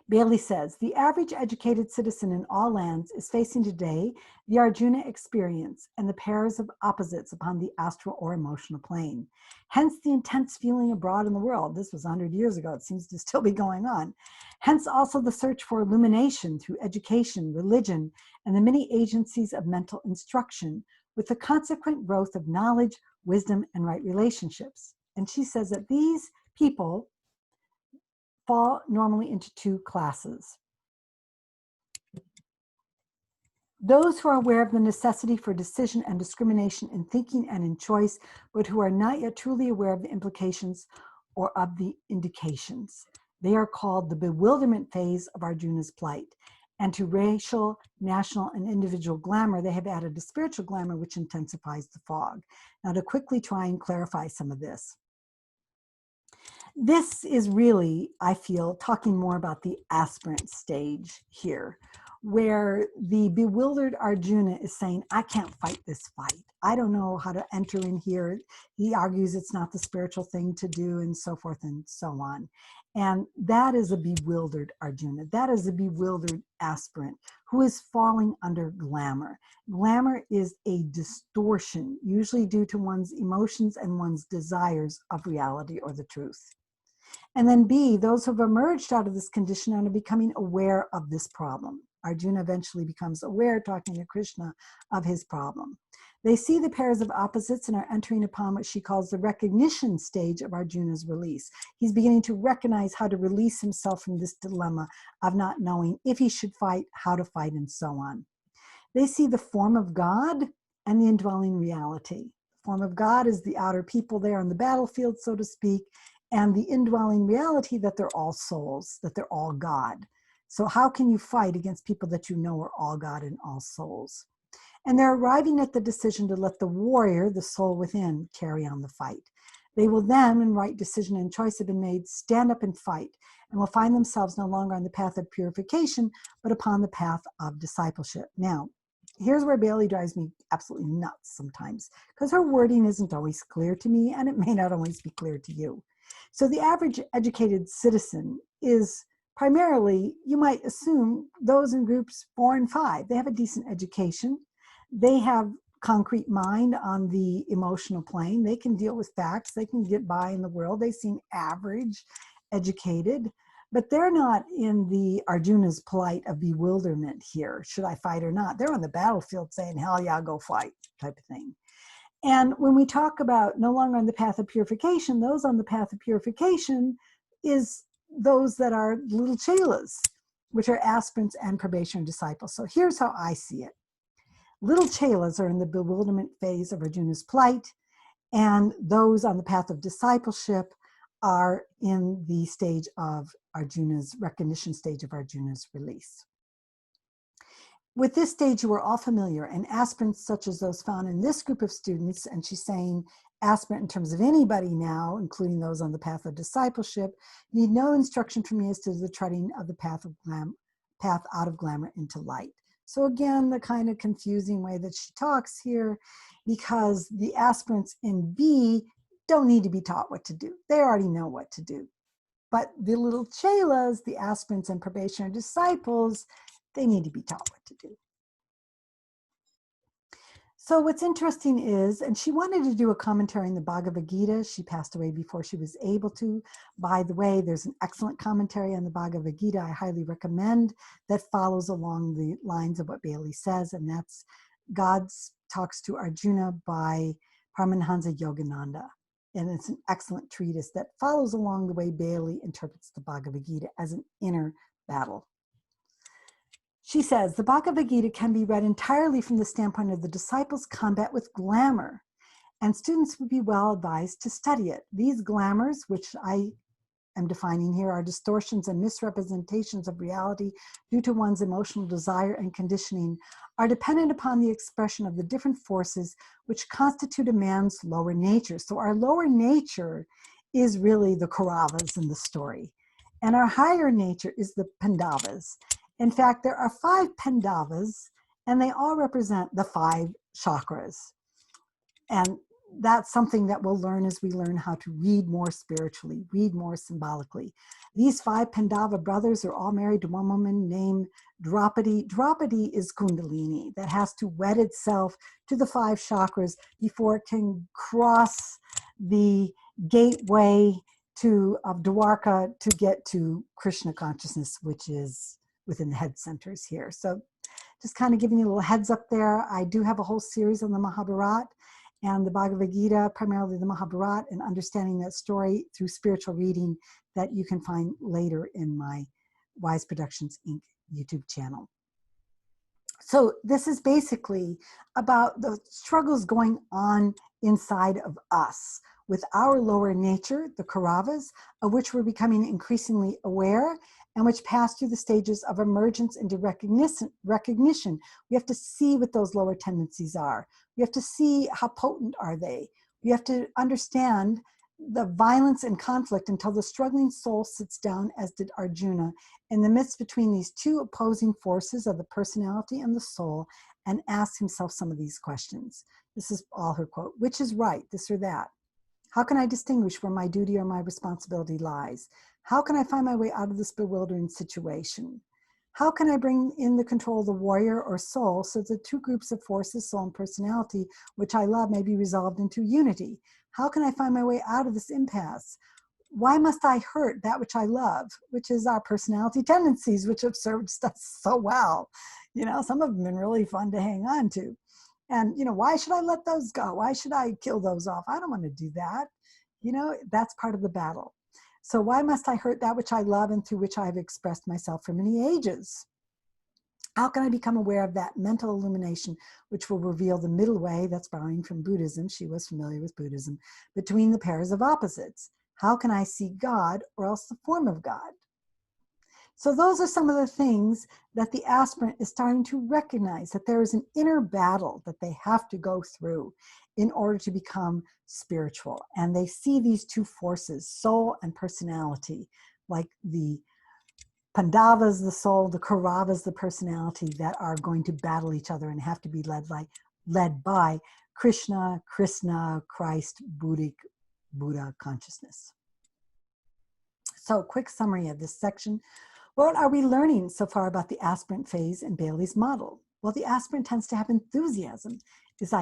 S1: Bailey says, the average educated citizen in all lands is facing today the Arjuna experience and the pairs of opposites upon the astral or emotional plane. Hence the intense feeling abroad in the world. This was 100 years ago. It seems to still be going on. Hence also the search for illumination through education, religion, and the many agencies of mental instruction, with the consequent growth of knowledge, wisdom, and right relationships. And she says that these people fall normally into two classes. Those who are aware of the necessity for decision and discrimination in thinking and in choice, but who are not yet truly aware of the implications or of the indications. They are called the bewilderment phase of Arjuna's plight. And to racial, national, and individual glamour, they have added a spiritual glamour which intensifies the fog. Now, to quickly try and clarify some of this. This is really, I feel, talking more about the aspirant stage here, where the bewildered Arjuna is saying, I can't fight this fight. I don't know how to enter in here. He argues it's not the spiritual thing to do, and so forth and so on. And that is a bewildered Arjuna. That is a bewildered aspirant who is falling under glamour. Glamour is a distortion, usually due to one's emotions and one's desires of reality or the truth. And then B, those who have emerged out of this condition are becoming aware of this problem. Arjuna eventually becomes aware, talking to Krishna, of his problem. They see the pairs of opposites and are entering upon what she calls the recognition stage of Arjuna's release. He's beginning to recognize how to release himself from this dilemma of not knowing if he should fight, how to fight, and so on. They see the form of God and the indwelling reality. The form of God is the outer people there on the battlefield, so to speak, and the indwelling reality that they're all souls, that they're all God. So how can you fight against people that you know are all God and all souls? And they're arriving at the decision to let the warrior, the soul within, carry on the fight. They will then, when right decision and choice have been made, stand up and fight, and will find themselves no longer on the path of purification, but upon the path of discipleship. Now, here's where Bailey drives me absolutely nuts sometimes, because her wording isn't always clear to me, and it may not always be clear to you. So the average educated citizen is primarily, you might assume, those in groups 4 and 5. They have a decent education. They have concrete mind on the emotional plane. They can deal with facts. They can get by in the world. They seem average, educated, but they're not in the Arjuna's plight of bewilderment here. Should I fight or not? They're on the battlefield saying, hell yeah, go fight, type of thing. And when we talk about no longer on the path of purification, those on the path of purification is those that are little Chelas, which are aspirants and probation disciples. So here's how I see it. Little Chelas are in the bewilderment phase of Arjuna's plight, and those on the path of discipleship are in the stage of Arjuna's recognition stage of Arjuna's release. With this stage, you are all familiar, and aspirants such as those found in this group of students, and she's saying aspirant in terms of anybody now, including those on the path of discipleship, need no instruction from me as to the treading of the path out of glamour into light. So again, the kind of confusing way that she talks here, because the aspirants in B don't need to be taught what to do. They already know what to do. But the little chelas, the aspirants and probationary disciples, they need to be taught what to do. So what's interesting is, and she wanted to do a commentary on the Bhagavad Gita. She passed away before she was able to. By the way, there's an excellent commentary on the Bhagavad Gita I highly recommend that follows along the lines of what Bailey says, and that's God Talks to Arjuna by Paramahansa Yogananda. And it's an excellent treatise that follows along the way Bailey interprets the Bhagavad Gita as an inner battle. She says, the Bhagavad Gita can be read entirely from the standpoint of the disciples' combat with glamour, and students would be well advised to study it. These glamours, which I am defining here, are distortions and misrepresentations of reality due to one's emotional desire and conditioning, are dependent upon the expression of the different forces which constitute a man's lower nature. So our lower nature is really the Kauravas in the story, and our higher nature is the Pandavas. In fact, there are 5 Pandavas, and they all represent the 5 chakras. And that's something that we'll learn as we learn how to read more spiritually, read more symbolically. These 5 Pandava brothers are all married to one woman named Draupadi. Draupadi is Kundalini that has to wed itself to the 5 chakras before it can cross the gateway of Dwarka to get to Krishna consciousness, which is within the head centers here. So just kind of giving you a little heads up there. I do have a whole series on the Mahabharata and the Bhagavad Gita, primarily the Mahabharata, and understanding that story through spiritual reading that you can find later in my Wise Productions Inc. YouTube channel. So this is basically about the struggles going on inside of us with our lower nature, the Kauravas, of which we're becoming increasingly aware, and which pass through the stages of emergence into recognition. We have to see what those lower tendencies are. We have to see how potent are they. We have to understand the violence and conflict until the struggling soul sits down, as did Arjuna, in the midst between these 2 opposing forces of the personality and the soul, and asks himself some of these questions. This is all her quote. Which is right, this or that? How can I distinguish where my duty or my responsibility lies? How can I find my way out of this bewildering situation? How can I bring in the control of the warrior or soul so that the 2 groups of forces, soul and personality, which I love, may be resolved into unity? How can I find my way out of this impasse? Why must I hurt that which I love, which is our personality tendencies, which have served us so well? You know, some of them have been really fun to hang on to. And, you know, why should I let those go? Why should I kill those off? I don't want to do that. You know, that's part of the battle. So why must I hurt that which I love and through which I have expressed myself for many ages? How can I become aware of that mental illumination which will reveal the middle way, that's borrowing from Buddhism, she was familiar with Buddhism, between the pairs of opposites? How can I see God or else the form of God? So those are some of the things that the aspirant is starting to recognize, that there is an inner battle that they have to go through in order to become spiritual. And they see these 2 forces, soul and personality, like the Pandavas, the soul, the Kauravas, the personality, that are going to battle each other and have to be led by Krishna, Christ, Buddha consciousness. So quick summary of this section. What are we learning so far about the aspirant phase in Bailey's model? Well, the aspirant tends to have enthusiasm, is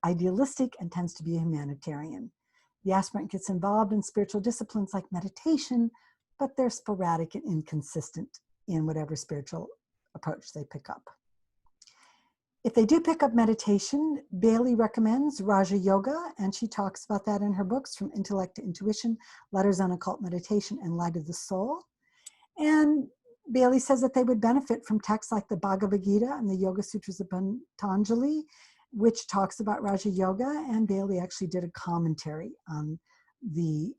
S1: idealistic, and tends to be a humanitarian. The aspirant gets involved in spiritual disciplines like meditation, but they're sporadic and inconsistent in whatever spiritual approach they pick up. If they do pick up meditation, Bailey recommends Raja Yoga, and she talks about that in her books, From Intellect to Intuition, Letters on Occult Meditation, and Light of the Soul. And Bailey says that they would benefit from texts like the Bhagavad Gita and the Yoga Sutras of Patanjali, which talks about Raja Yoga, and Bailey actually did a commentary on the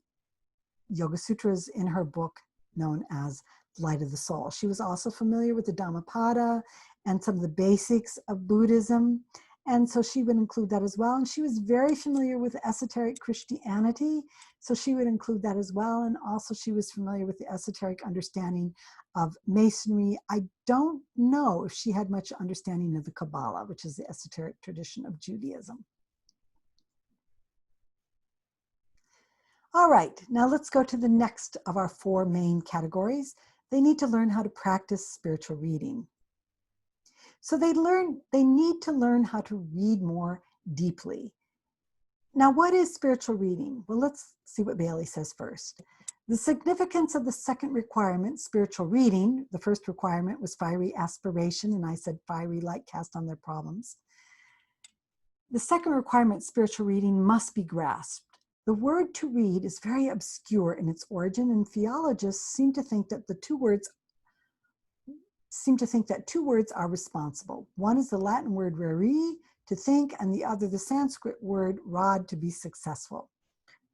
S1: Yoga Sutras in her book known as light of the soul. She was also familiar with the Dhammapada and some of the basics of Buddhism. And so she would include that as well. And she was very familiar with esoteric Christianity. So she would include that as well. And also she was familiar with the esoteric understanding of Masonry. I don't know if she had much understanding of the Kabbalah, which is the esoteric tradition of Judaism. All right, now let's go to the next of our 4 main categories. They need to learn how to practice spiritual reading. So they need to learn how to read more deeply. Now, what is spiritual reading? Well, let's see what Bailey says first. The significance of the second requirement, spiritual reading, the first requirement was fiery aspiration, and I said fiery light cast on their problems. The second requirement, spiritual reading, must be grasped. The word to read is very obscure in its origin, and theologists seem to think that two words are responsible. One is the Latin word reri, to think, and the other the Sanskrit word rad, to be successful.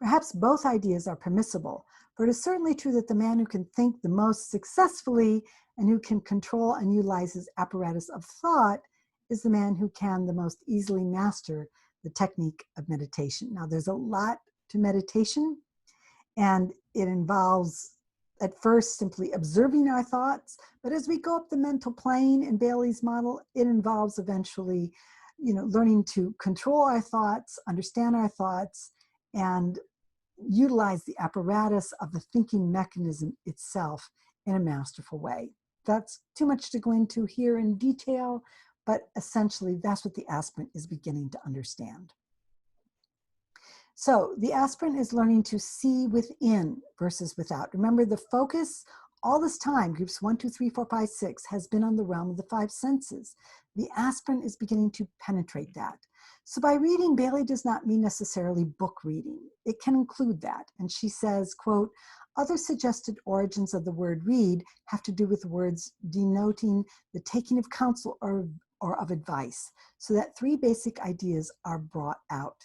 S1: Perhaps both ideas are permissible, but it is certainly true that the man who can think the most successfully and who can control and utilize his apparatus of thought is the man who can the most easily master the technique of meditation. Now, there's a lot to meditation, and it involves at first simply observing our thoughts, but as we go up the mental plane in Bailey's model, it involves eventually, learning to control our thoughts, understand our thoughts, and utilize the apparatus of the thinking mechanism itself in a masterful way. That's too much to go into here in detail, but essentially that's what the aspirant is beginning to understand. So the aspirant is learning to see within versus without. Remember, the focus all this time, groups 1, 2, 3, 4, 5, 6, has been on the realm of the 5 senses. The aspirant is beginning to penetrate that. So by reading, Bailey does not mean necessarily book reading. It can include that. And she says, quote, other suggested origins of the word read have to do with words denoting the taking of counsel or of advice, so that 3 basic ideas are brought out.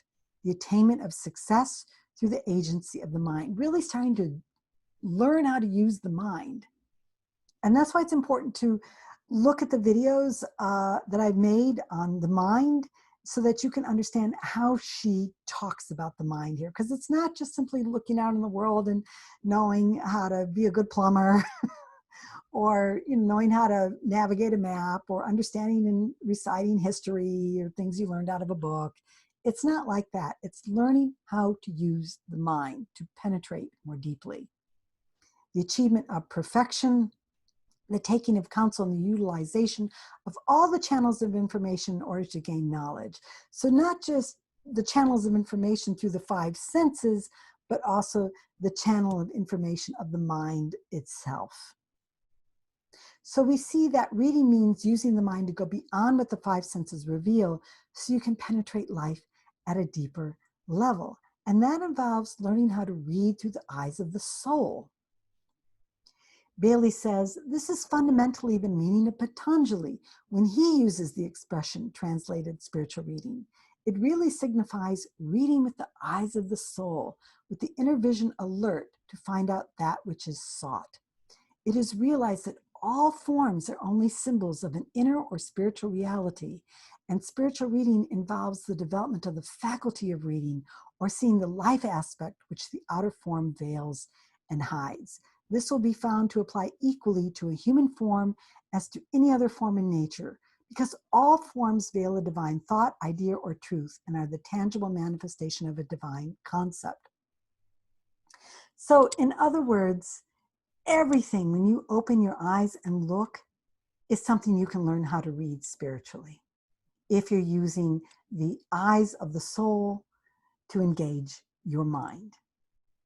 S1: The attainment of success through the agency of the mind, really starting to learn how to use the mind. And that's why it's important to look at the videos that I've made on the mind so that you can understand how she talks about the mind here. Because it's not just simply looking out in the world and knowing how to be a good plumber or knowing how to navigate a map or understanding and reciting history or things you learned out of a book. It's not like that. It's learning how to use the mind to penetrate more deeply. The achievement of perfection, the taking of counsel, and the utilization of all the channels of information in order to gain knowledge. So not just the channels of information through the 5 senses, but also the channel of information of the mind itself. So we see that reading means using the mind to go beyond what the 5 senses reveal so you can penetrate life at a deeper level. And that involves learning how to read through the eyes of the soul. Bailey says, this is fundamentally the meaning of Patanjali when he uses the expression translated spiritual reading. It really signifies reading with the eyes of the soul, with the inner vision alert to find out that which is sought. It is realized that all forms are only symbols of an inner or spiritual reality, and spiritual reading involves the development of the faculty of reading or seeing the life aspect which the outer form veils and hides. This will be found to apply equally to a human form as to any other form in nature, because all forms veil a divine thought, idea, or truth and are the tangible manifestation of a divine concept. So in other words, everything, when you open your eyes and look, is something you can learn how to read spiritually if you're using the eyes of the soul to engage your mind.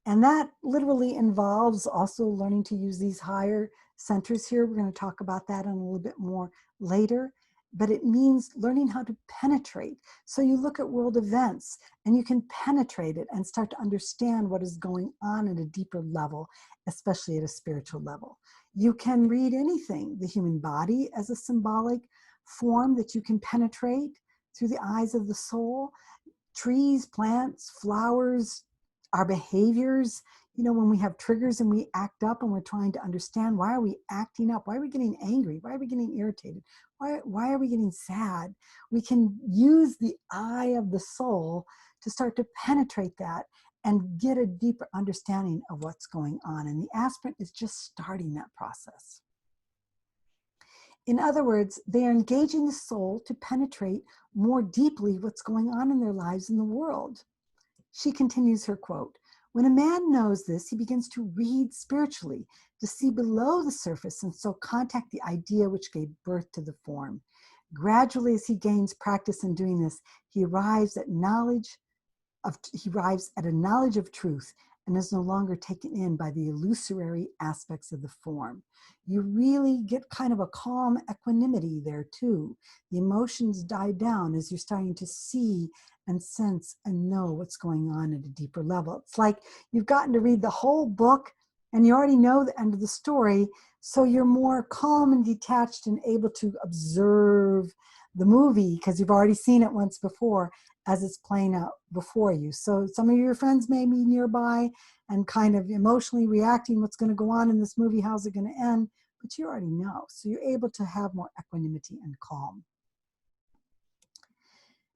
S1: And that literally involves also learning to use these higher centers here. We're going to talk about that in a little bit more later. But it means learning how to penetrate. So you look at world events and you can penetrate it and start to understand what is going on at a deeper level, especially at a spiritual level. You can read anything, the human body as a symbolic form that you can penetrate through the eyes of the soul, trees, plants, flowers, our behaviors. You know, when we have triggers and we act up and we're trying to understand, why are we acting up? Why are we getting angry? Why are we getting irritated? Why are we getting sad? We can use the eye of the soul to start to penetrate that and get a deeper understanding of what's going on. And the aspirant is just starting that process. In other words, they are engaging the soul to penetrate more deeply what's going on in their lives in the world. She continues her quote, "When a man knows this, he begins to read spiritually, to see below the surface and so contact the idea which gave birth to the form. Gradually, as he gains practice in doing this, he arrives at a knowledge of truth and is no longer taken in by the illusory aspects of the form." You really get kind of a calm equanimity there too. The emotions die down as you're starting to see and sense and know what's going on at a deeper level. It's like you've gotten to read the whole book and you already know the end of the story, so you're more calm and detached and able to observe the movie because you've already seen it once before as it's playing out before you. So some of your friends may be nearby and kind of emotionally reacting, what's going to go on in this movie, how's it going to end, but you already know. So you're able to have more equanimity and calm.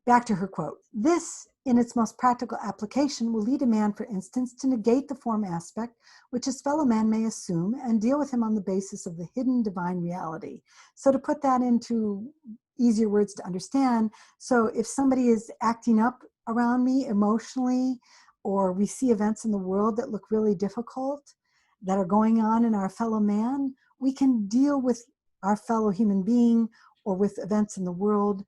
S1: Back to her quote, "This, in its most practical application, will lead a man, for instance, to negate the form aspect which his fellow man may assume and deal with him on the basis of the hidden divine reality." So to put that into easier words to understand, so if somebody is acting up around me emotionally, or we see events in the world that look really difficult that are going on in our fellow man, we can deal with our fellow human being or with events in the world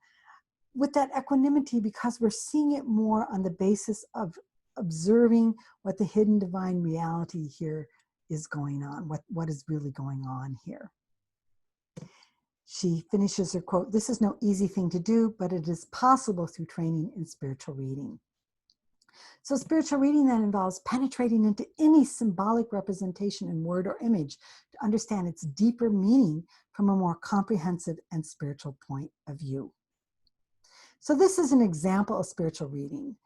S1: with that equanimity because we're seeing it more on the basis of observing what the hidden divine reality here is going on, what is really going on here. She finishes her quote, "This is no easy thing to do, but it is possible through training in spiritual reading." So spiritual reading then involves penetrating into any symbolic representation in word or image to understand its deeper meaning from a more comprehensive and spiritual point of view. So this is an example of spiritual reading.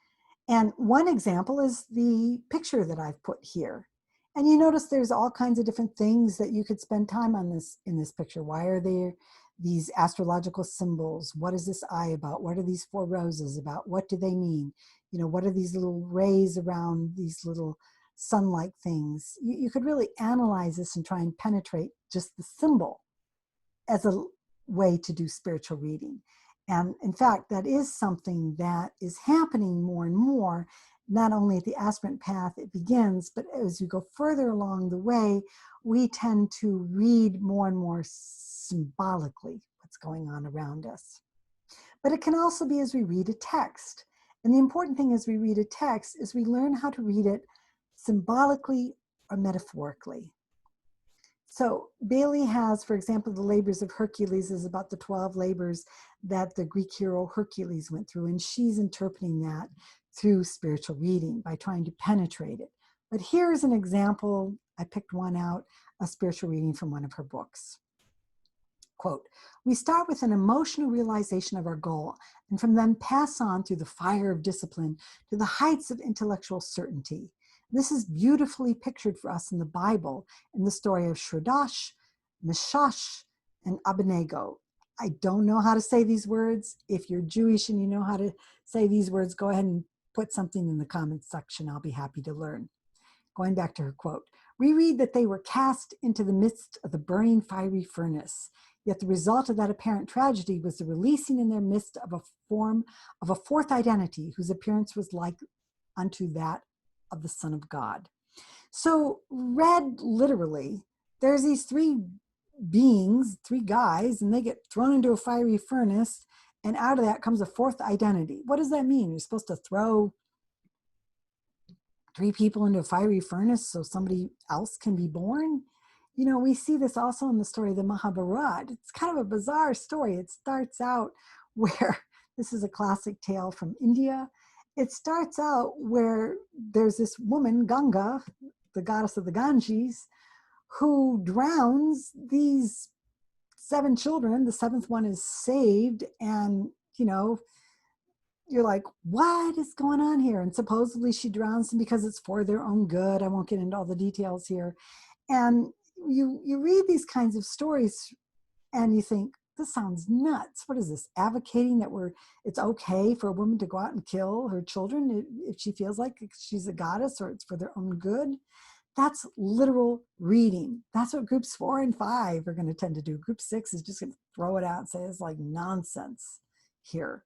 S1: And one example is the picture that I've put here. And you notice there's all kinds of different things that you could spend time on in this picture. Why are there these astrological symbols? What is this eye about? What are these four roses about? What do they mean? You know, what are these little rays around these little sun-like things? You could really analyze this and try and penetrate just the symbol as a way to do spiritual reading. And in fact, that is something that is happening more and more, not only at the aspirant path it begins, but as you go further along the way, we tend to read more and more symbolically what's going on around us. But it can also be as we read a text. And the important thing as we read a text is we learn how to read it symbolically or metaphorically. So Bailey has, for example, the labors of Hercules is about the 12 labors that the Greek hero Hercules went through, and she's interpreting that through spiritual reading by trying to penetrate it. But here's an example, I picked one out, a spiritual reading from one of her books. Quote, "We start with an emotional realization of our goal, and from then pass on through the fire of discipline to the heights of intellectual certainty. This is beautifully pictured for us in the Bible in the story of Shurdash, Mishash, and Abednego." I don't know how to say these words. If you're Jewish and you know how to say these words, go ahead and put something in the comments section. I'll be happy to learn. Going back to her quote, "We read that they were cast into the midst of the burning fiery furnace. Yet the result of that apparent tragedy was the releasing in their midst of a form of a fourth identity whose appearance was like unto that of the Son of God." So read literally, there's these three beings, three guys, and they get thrown into a fiery furnace, and out of that comes a fourth identity. What does that mean? You're supposed to throw three people into a fiery furnace so somebody else can be born? You know, we see this also in the story of the Mahabharata. It's kind of a bizarre story. It starts out where, this is a classic tale from India. It starts out where there's this woman, Ganga, the goddess of the Ganges, who drowns these 7 children. The 7th one is saved, and, you know, you're like, what is going on here? And supposedly she drowns them because it's for their own good. I won't get into all the details here. And you read these kinds of stories and you think, this sounds nuts. What is this? Advocating that it's okay for a woman to go out and kill her children if she feels like she's a goddess or it's for their own good? That's literal reading. That's what groups 4 and 5 are going to tend to do. Group 6 is just going to throw it out and say it's like nonsense here.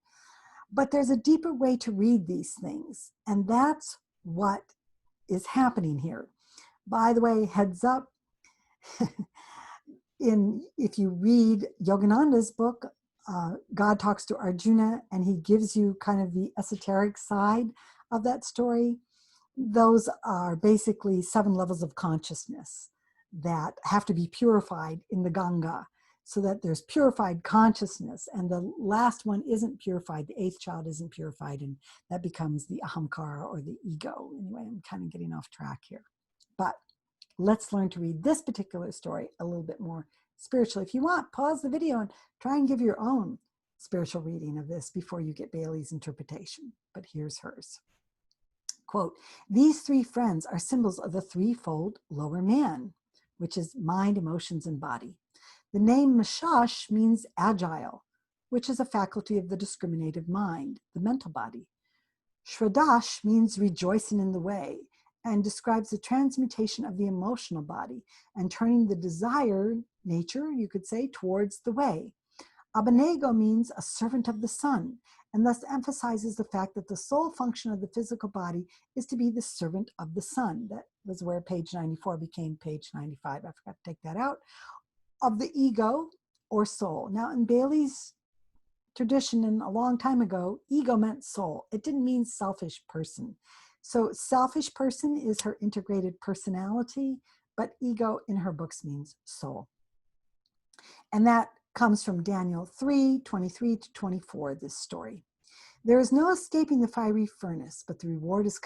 S1: But there's a deeper way to read these things, and that's what is happening here. By the way, heads up, if you read Yogananda's book, God talks to Arjuna, and he gives you kind of the esoteric side of that story. Those are basically 7 levels of consciousness that have to be purified in the Ganga, so that there's purified consciousness, and the last one isn't purified, the 8th child isn't purified, and that becomes the ahamkara or the ego. Anyway, I'm kind of getting off track here. But let's learn to read this particular story a little bit more spiritually. If you want, pause the video and try and give your own spiritual reading of this before you get Bailey's interpretation. But here's hers. Quote, these 3 friends are symbols of the threefold lower man, which is mind, emotions, and body. The name Mashash means agile, which is a faculty of the discriminative mind, the mental body. Shraddhash means rejoicing in the way and describes the transmutation of the emotional body and turning the desired nature, you could say, towards the way. Abhanego means a servant of the sun, and thus emphasizes the fact that the sole function of the physical body is to be the servant of the sun. That was where page 94 became page 95. I forgot to take that out. Of the ego or soul. Now, in Bailey's tradition, and a long time ago, ego meant soul. It didn't mean selfish person. So selfish person is her integrated personality, but ego in her books means soul. And that comes from Daniel 3:23 to 24, this story. There is no escaping the fiery furnace, but the reward is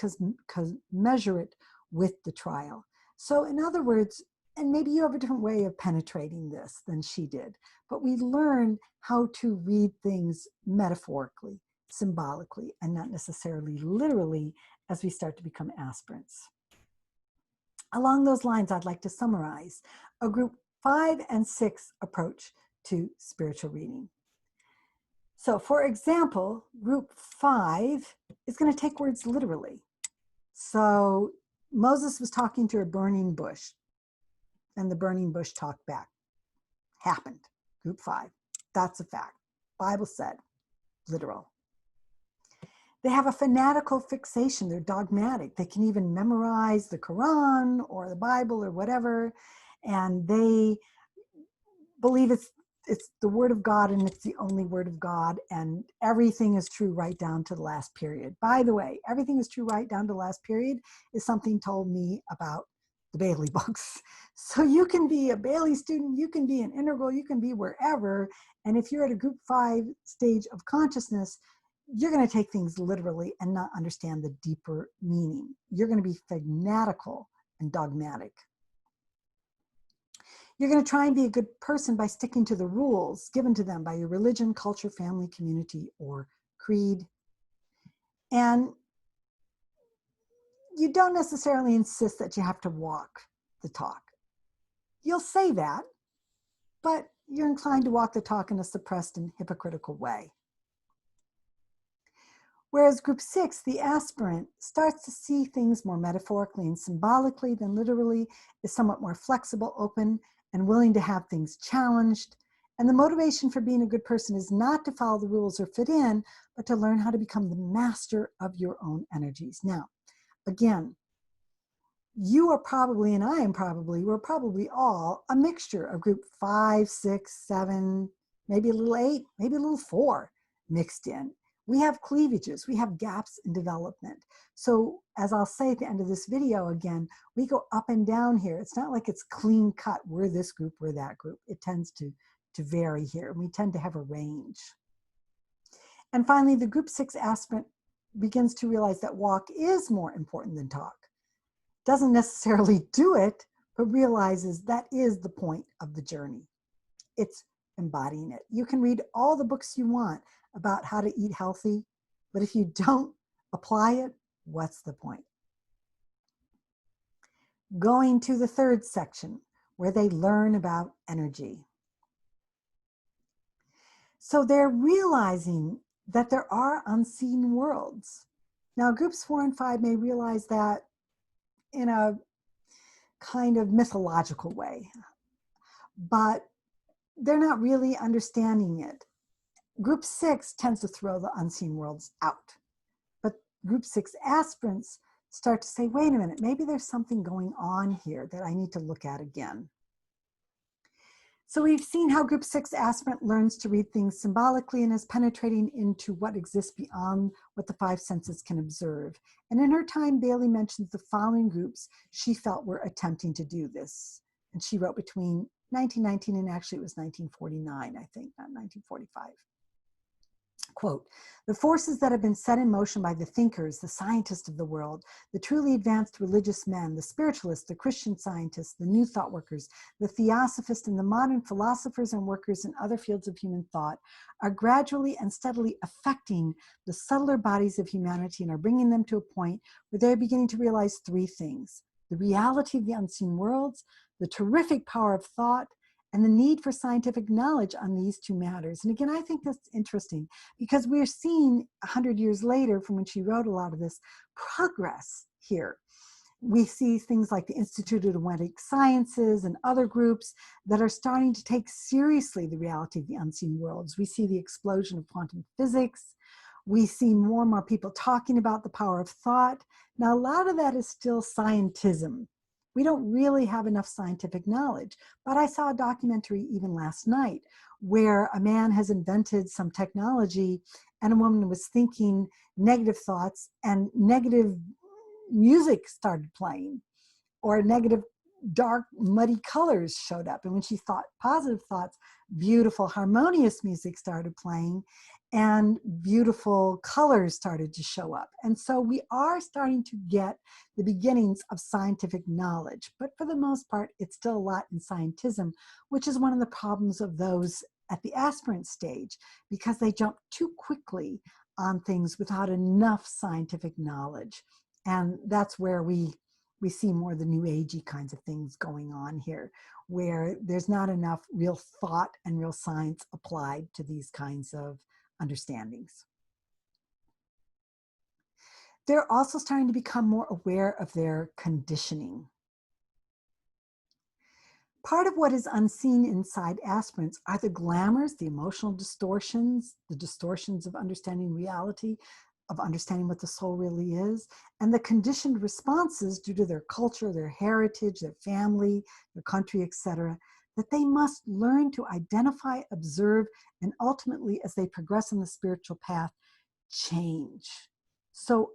S1: commensurate with the trial. So in other words, and maybe you have a different way of penetrating this than she did, but we learn how to read things metaphorically, symbolically, and not necessarily literally as we start to become aspirants. Along those lines, I'd like to summarize a group 5 and 6 approach to spiritual reading. So for example, group 5 is going to take words literally. So Moses was talking to a burning bush, and the burning bush talked back. Happened. Group 5. That's a fact. Bible said. Literal. They have a fanatical fixation. They're dogmatic. They can even memorize the Quran or the Bible or whatever, and they believe it's the word of God, and it's the only word of God, and everything is true right down to the last period. By the way, everything is true right down to the last period is something told me about the Bailey books. So you can be a Bailey student, you can be an integral, you can be wherever, and if you're at a group 5 stage of consciousness, you're going to take things literally and not understand the deeper meaning. You're going to be fanatical and dogmatic. You're going to try and be a good person by sticking to the rules given to them by your religion, culture, family, community, or creed. And you don't necessarily insist that you have to walk the talk. You'll say that, but you're inclined to walk the talk in a suppressed and hypocritical way. Whereas group 6, the aspirant, starts to see things more metaphorically and symbolically than literally, is somewhat more flexible, open, and willing to have things challenged. And the motivation for being a good person is not to follow the rules or fit in, but to learn how to become the master of your own energies. Now, again, you are probably, and I am probably, we're probably all a mixture of group 5, 6, 7, maybe a little 8, maybe a little 4 mixed in. We have cleavages, we have gaps in development. So as I'll say at the end of this video again, we go up and down here. It's not like it's clean cut, we're this group, we're that group. It tends to vary here, and we tend to have a range. And finally, the group 6 aspirant begins to realize that walk is more important than talk. Doesn't necessarily do it, but realizes that is the point of the journey. It's embodying it. You can read all the books you want about how to eat healthy, But if you don't apply it, what's the point? Going to the third section, where they learn about energy. So they're realizing that there are unseen worlds. Now, groups 4 and 5 may realize that in a kind of mythological way, but they're not really understanding it. Group 6 tends to throw the unseen worlds out, but group 6 aspirants start to say, wait a minute, maybe there's something going on here that I need to look at again. So we've seen how group 6 aspirant learns to read things symbolically and is penetrating into what exists beyond what the 5 senses can observe. And in her time, Bailey mentions the following groups she felt were attempting to do this. And she wrote between 1919 and actually it was 1949, I think, not 1945. Quote, the forces that have been set in motion by the thinkers, the scientists of the world, the truly advanced religious men, the spiritualists, the Christian scientists, the new thought workers, the theosophists, and the modern philosophers and workers in other fields of human thought are gradually and steadily affecting the subtler bodies of humanity and are bringing them to a point where they're beginning to realize 3 things: the reality of the unseen worlds, the terrific power of thought, and the need for scientific knowledge on these 2 matters. And again, I think that's interesting because we're seeing 100 years later from when she wrote a lot of this progress here. We see things like the Institute of Noetic Sciences and other groups that are starting to take seriously the reality of the unseen worlds. We see the explosion of quantum physics. We see more and more people talking about the power of thought. Now, a lot of that is still scientism. We don't really have enough scientific knowledge. But I saw a documentary even last night where a man has invented some technology and a woman was thinking negative thoughts and negative music started playing, or negative, dark, muddy colors showed up. And when she thought positive thoughts, beautiful, harmonious music started playing and beautiful colors started to show up. And so we are starting to get the beginnings of scientific knowledge. But for the most part, it's still a lot in scientism, which is one of the problems of those at the aspirant stage, because they jump too quickly on things without enough scientific knowledge. And that's where we see more of the new agey kinds of things going on here, where there's not enough real thought and real science applied to these kinds of understandings. They're also starting to become more aware of their conditioning. Part of what is unseen inside aspirants are the glamours, the emotional distortions, the distortions of understanding reality, of understanding what the soul really is, and the conditioned responses due to their culture, their heritage, their family, their country, etc., that they must learn to identify, observe, and ultimately, as they progress on the spiritual path, change. So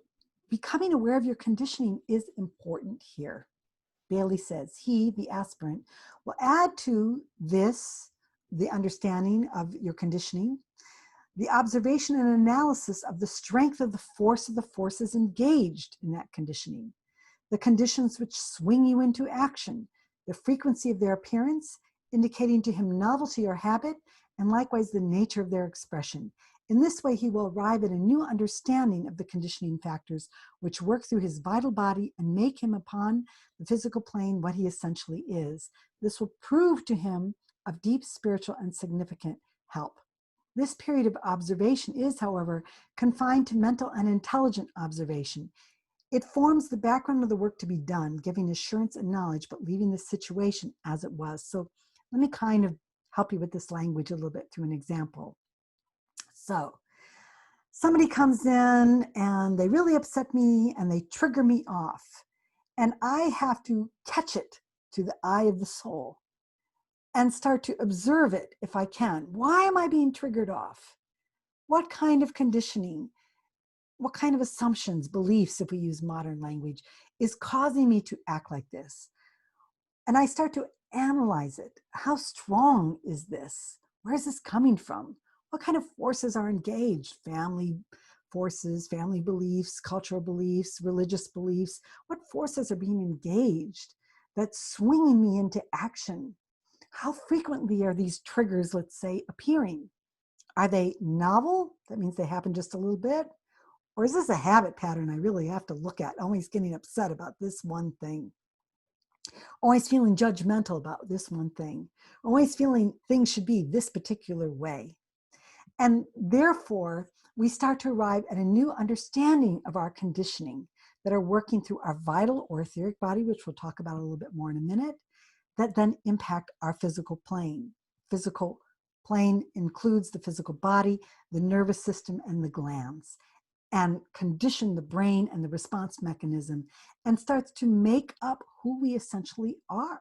S1: becoming aware of your conditioning is important here. Bailey says he, the aspirant, will add to this the understanding of your conditioning, the observation and analysis of the strength of the force of the forces engaged in that conditioning, the conditions which swing you into action, the frequency of their appearance, indicating to him novelty or habit, and likewise the nature of their expression. In this way, he will arrive at a new understanding of the conditioning factors which work through his vital body and make him upon the physical plane what he essentially is. This will prove to him of deep spiritual and significant help. This period of observation is, however, confined to mental and intelligent observation. It forms the background of the work to be done, giving assurance and knowledge, but leaving the situation as it was. So let me kind of help you with this language a little bit through an example. So somebody comes in and they really upset me and they trigger me off. And I have to catch it through the eye of the soul and start to observe it if I can. Why am I being triggered off? What kind of conditioning, what kind of assumptions, beliefs, if we use modern language, is causing me to act like this? And I start to analyze it. How strong is this? Where is this coming from? What kind of forces are engaged? Family forces, family beliefs, cultural beliefs, religious beliefs. What forces are being engaged that's swinging me into action? How frequently are these triggers, let's say, appearing? Are they novel? That means they happen just a little bit. Or is this a habit pattern I really have to look at? Always getting upset about this one thing. Always feeling judgmental about this one thing. Always feeling things should be this particular way. And therefore, we start to arrive at a new understanding of our conditioning that are working through our vital or etheric body, which we'll talk about a little bit more in a minute, that then impact our physical plane. Physical plane includes the physical body, the nervous system, and the glands, and condition the brain and the response mechanism, and starts to make up who we essentially are.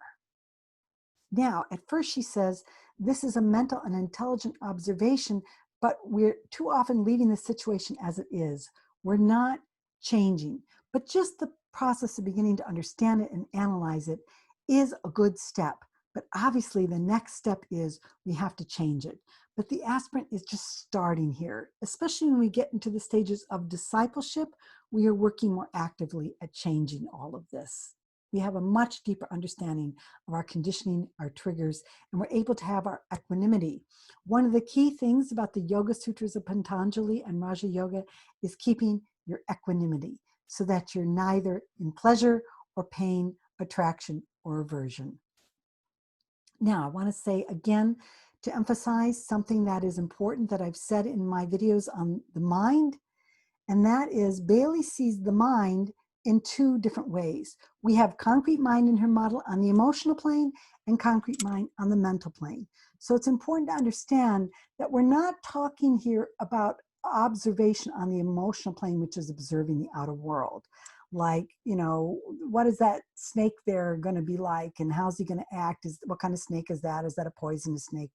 S1: Now, at first she says, this is a mental and intelligent observation, but we're too often leaving the situation as it is. We're not changing. But just the process of beginning to understand it and analyze it is a good step. But obviously the next step is we have to change it. But the aspirant is just starting here, especially when we get into the stages of discipleship. We are working more actively at changing all of this. We have a much deeper understanding of our conditioning, our triggers, and we're able to have our equanimity. One of the key things about the Yoga Sutras of Patanjali and Raja Yoga is keeping your equanimity so that you're neither in pleasure or pain, attraction or aversion. Now, I want to say again, to emphasize something that is important that I've said in my videos on the mind, and that is Bailey sees the mind in two different ways. We have concrete mind in her model on the emotional plane and concrete mind on the mental plane. So it's important to understand that we're not talking here about observation on the emotional plane, which is observing the outer world. Like, you know, what is that snake there going to be like, and how's he going to act? What kind of snake is that? Is that a poisonous snake?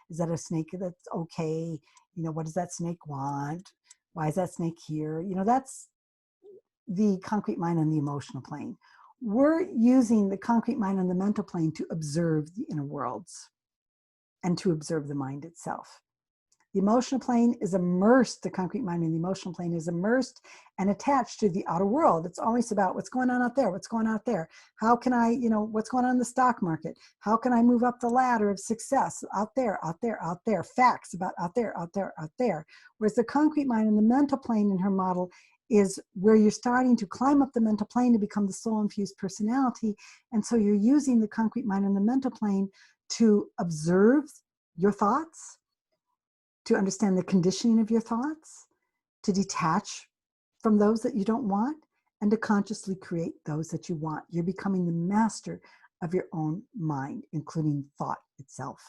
S1: Is that a snake that's okay? You know, what does that snake want? Why is that snake here? You know, that's the concrete mind on the emotional plane. We're using the concrete mind on the mental plane to observe the inner worlds and to observe the mind itself. The emotional plane is immersed, the concrete mind in the emotional plane is immersed and attached to the outer world. It's always about what's going on out there, what's going on out there. How can I, you know, what's going on in the stock market? How can I move up the ladder of success? Out there, out there, out there. Facts about out there, out there, out there. Whereas the concrete mind in the mental plane in her model is where you're starting to climb up the mental plane to become the soul-infused personality. And so you're using the concrete mind on the mental plane to observe your thoughts, to understand the conditioning of your thoughts, to detach from those that you don't want, and to consciously create those that you want. You're becoming the master of your own mind, including thought itself.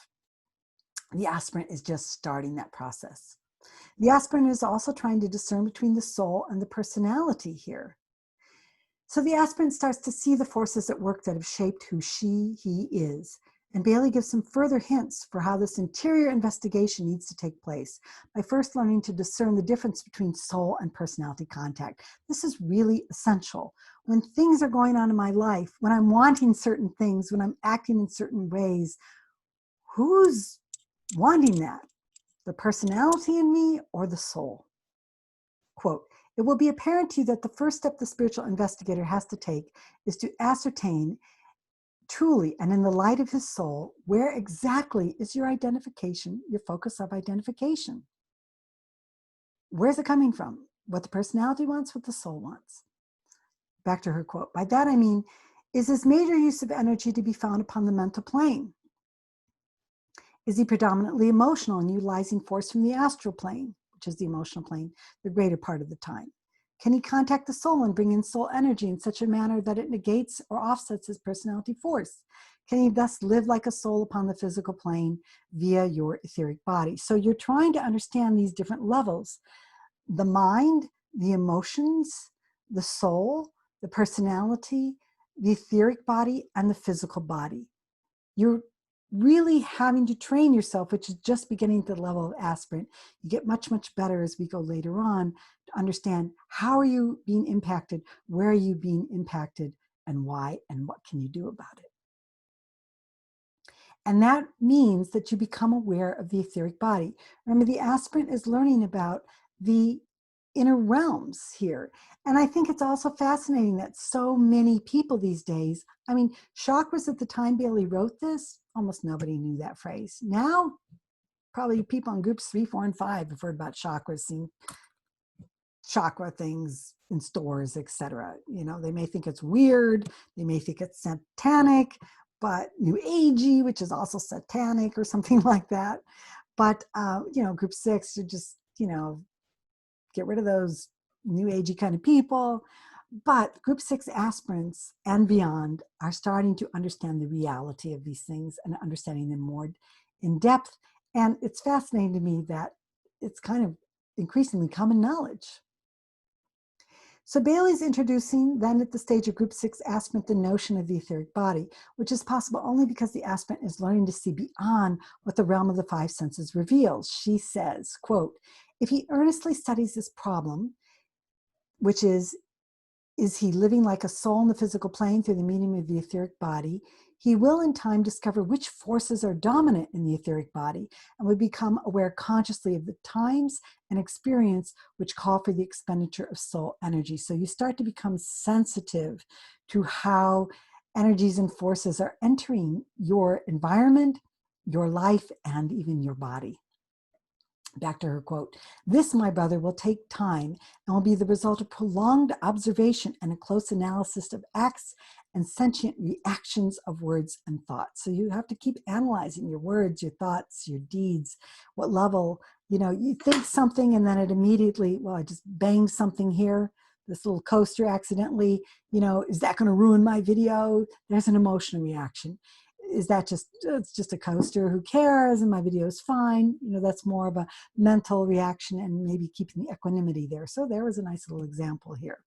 S1: The aspirant is just starting that process. The aspirant is also trying to discern between the soul and the personality here. So the aspirant starts to see the forces at work that have shaped who he is. And Bailey gives some further hints for how this interior investigation needs to take place by first learning to discern the difference between soul and personality contact. This is really essential. When things are going on in my life, when I'm wanting certain things, when I'm acting in certain ways, who's wanting that? The personality in me or the soul? Quote, it will be apparent to you that the first step the spiritual investigator has to take is to ascertain truly, and in the light of his soul, where exactly is your identification, your focus of identification? Where's it coming from? What the personality wants, what the soul wants. Back to her quote. By that I mean, is his major use of energy to be found upon the mental plane? Is he predominantly emotional and utilizing force from the astral plane, which is the emotional plane, the greater part of the time? Can he contact the soul and bring in soul energy in such a manner that it negates or offsets his personality force? Can he thus live like a soul upon the physical plane via your etheric body? So you're trying to understand these different levels: the mind, the emotions, the soul, the personality, the etheric body, and the physical body. You're really having to train yourself, which is just beginning at the level of aspirant. You get much, much better as we go later on to understand how are you being impacted, where are you being impacted, and why, and what can you do about it. And that means that you become aware of the etheric body. Remember, the aspirant is learning about the inner realms here. And I think it's also fascinating that so many people these days, I mean, chakras at the time Bailey wrote this, almost nobody knew that phrase. Now, probably people in groups 3, 4, and 5 have heard about chakras, seen chakra things in stores, etc. You know, they may think it's weird, they may think it's satanic, but new agey, which is also satanic or something like that. But you know, group 6 to just, you know, get rid of those new agey kind of people. But group 6 aspirants and beyond are starting to understand the reality of these things and understanding them more in depth. And it's fascinating to me that it's kind of increasingly common knowledge. So Bailey's introducing then at the stage of group 6 aspirant the notion of the etheric body, which is possible only because the aspirant is learning to see beyond what the realm of the 5 senses reveals. She says, quote, if he earnestly studies this problem, which is he living like a soul in the physical plane through the medium of the etheric body, he will in time discover which forces are dominant in the etheric body and would become aware consciously of the times and experience which call for the expenditure of soul energy. So you start to become sensitive to how energies and forces are entering your environment, your life, and even your body. Back to her quote, this, my brother, will take time and will be the result of prolonged observation and a close analysis of acts and sentient reactions of words and thoughts. So you have to keep analyzing your words, your thoughts, your deeds, what level, you know, you think something and then it immediately, well, I just banged something here, this little coaster accidentally, you know, is that going to ruin my video? There's an emotional reaction. Is that just, it's just a coaster, who cares, and my video is fine. You know, that's more of a mental reaction and maybe keeping the equanimity there. So there was a nice little example here.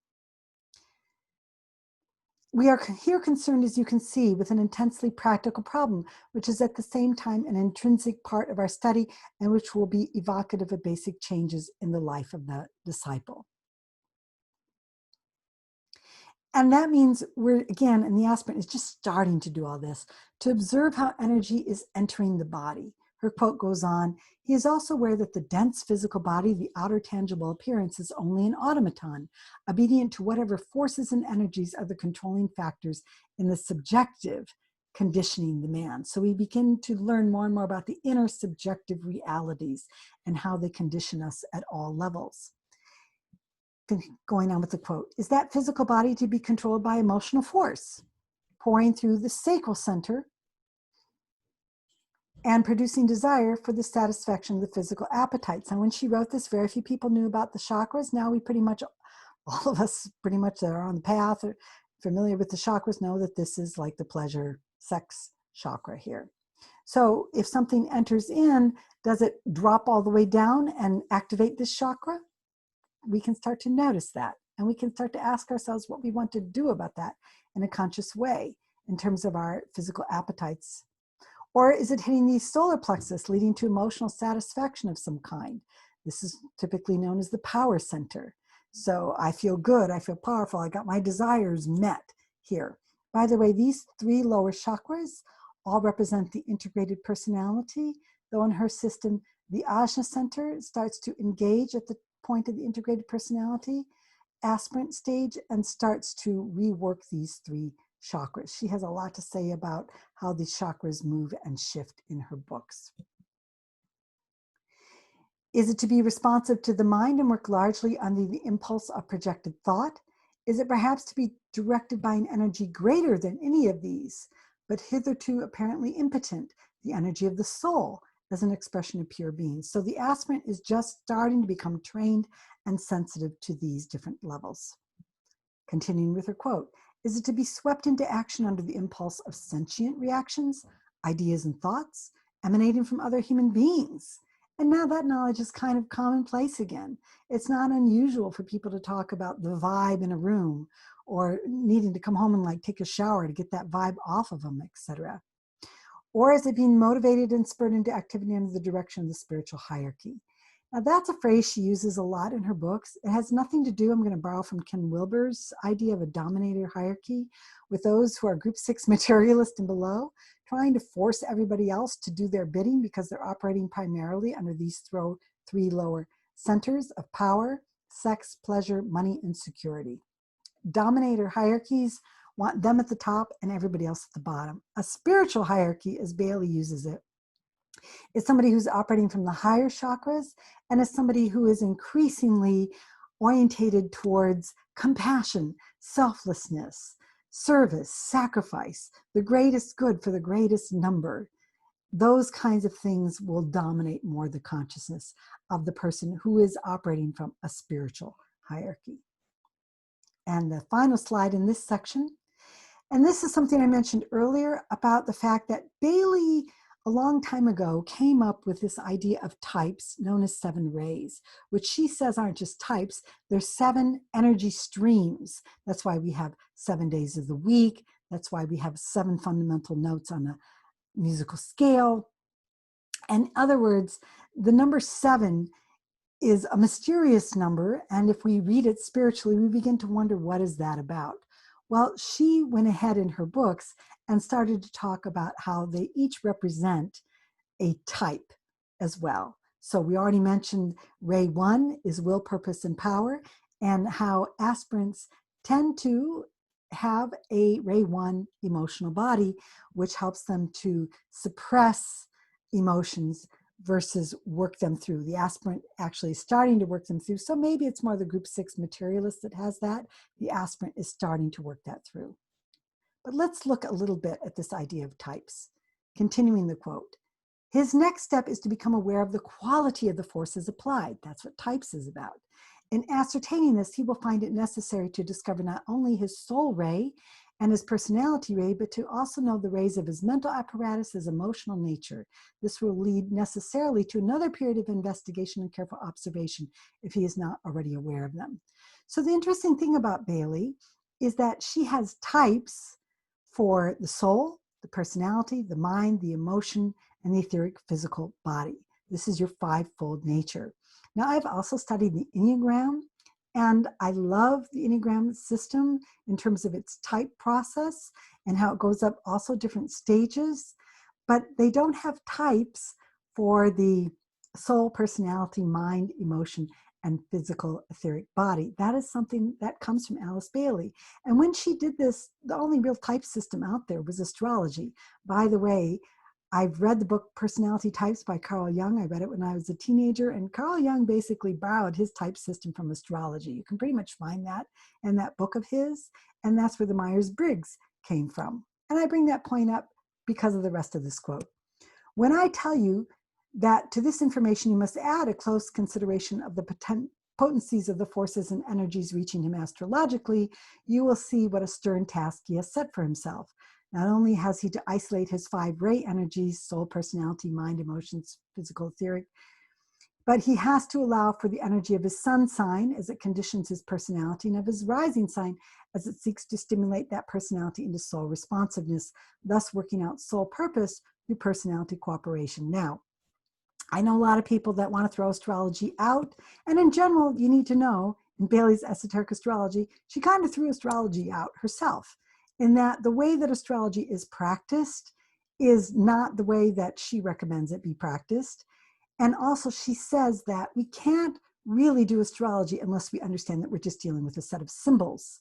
S1: We are here concerned, as you can see, with an intensely practical problem, which is at the same time an intrinsic part of our study and which will be evocative of basic changes in the life of the disciple. And that means we're, again, and the aspirant is just starting to do all this, to observe how energy is entering the body. Her quote goes on, he is also aware that the dense physical body, the outer tangible appearance, is only an automaton, obedient to whatever forces and energies are the controlling factors in the subjective conditioning the man. So we begin to learn more and more about the inner subjective realities and how they condition us at all levels. Going on with the quote, is that physical body to be controlled by emotional force, pouring through the sacral center and producing desire for the satisfaction of the physical appetites? And when she wrote this, very few people knew about the chakras. Now we pretty much, all of us pretty much that are on the path or familiar with the chakras know that this is like the pleasure sex chakra here. So if something enters in, does it drop all the way down and activate this chakra? We can start to notice that, and we can start to ask ourselves what we want to do about that in a conscious way in terms of our physical appetites. Or is it hitting the solar plexus, leading to emotional satisfaction of some kind? This is typically known as the power center. So I feel good, I feel powerful, I got my desires met here. By the way, these 3 lower chakras all represent the integrated personality, though in her system, the Ajna center starts to engage at the point of the integrated personality aspirant stage and starts to rework these 3 chakras. She has a lot to say about how these chakras move and shift in her books. Is it to be responsive to the mind and work largely under the impulse of projected thought? Is it perhaps to be directed by an energy greater than any of these, but hitherto apparently impotent, the energy of the soul, as an expression of pure being? So the aspirant is just starting to become trained and sensitive to these different levels. Continuing with her quote, is it to be swept into action under the impulse of sentient reactions, ideas and thoughts emanating from other human beings? And now that knowledge is kind of commonplace again. It's not unusual for people to talk about the vibe in a room or needing to come home and like take a shower to get that vibe off of them, etc. Or is it being motivated and spurred into activity under the direction of the spiritual hierarchy? Now that's a phrase she uses a lot in her books. It has nothing to do, I'm going to borrow from Ken Wilber's idea of a dominator hierarchy, with those who are group 6 materialist and below, trying to force everybody else to do their bidding because they're operating primarily under these 3 lower centers of power, sex, pleasure, money, and security. Dominator hierarchies want them at the top and everybody else at the bottom. A spiritual hierarchy, as Bailey uses it, is somebody who's operating from the higher chakras and is somebody who is increasingly orientated towards compassion, selflessness, service, sacrifice, the greatest good for the greatest number. Those kinds of things will dominate more the consciousness of the person who is operating from a spiritual hierarchy. And the final slide in this section, and this is something I mentioned earlier about the fact that Bailey, a long time ago, came up with this idea of types known as 7 rays, which she says aren't just types, they're 7 energy streams. That's why we have 7 days of the week. That's why we have 7 fundamental notes on a musical scale. In other words, the number 7 is a mysterious number, and if we read it spiritually, we begin to wonder, what is that about? Well, she went ahead in her books and started to talk about how they each represent a type as well. So we already mentioned Ray 1 is will, purpose, and power, and how aspirants tend to have a Ray 1 emotional body, which helps them to suppress emotions versus work them through. The aspirant actually is starting to work them through. So maybe it's more the group 6 materialist that has that. The aspirant is starting to work that through. But let's look a little bit at this idea of types. Continuing the quote, his next step is to become aware of the quality of the forces applied. That's what types is about. In ascertaining this, he will find it necessary to discover not only his soul ray and his personality ray, but to also know the rays of his mental apparatus, his emotional nature. This will lead necessarily to another period of investigation and careful observation if he is not already aware of them. So the interesting thing about Bailey is that she has types for the soul, the personality, the mind, the emotion, and the etheric physical body. This is your 5-fold nature. Now, I've also studied the Enneagram, and I love the Enneagram system in terms of its type process and how it goes up also different stages, but they don't have types for the soul, personality, mind, emotion, and physical etheric body. That is something that comes from Alice Bailey. And when she did this, the only real type system out there was astrology. By the way, I've read the book Personality Types by Carl Jung. I read it when I was a teenager, and Carl Jung basically borrowed his type system from astrology. You can pretty much find that in that book of his, and that's where the Myers-Briggs came from. And I bring that point up because of the rest of this quote. When I tell you that to this information you must add a close consideration of the potencies of the forces and energies reaching him astrologically, you will see what a stern task he has set for himself. Not only has he to isolate his 5 ray energies, soul, personality, mind, emotions, physical, etheric, but he has to allow for the energy of his sun sign as it conditions his personality, and of his rising sign as it seeks to stimulate that personality into soul responsiveness, thus working out soul purpose through personality cooperation. Now, I know a lot of people that want to throw astrology out, and in general, you need to know, in Bailey's esoteric astrology, she kind of threw astrology out herself, in that the way that astrology is practiced is not the way that she recommends it be practiced. And also she says that we can't really do astrology unless we understand that we're just dealing with a set of symbols.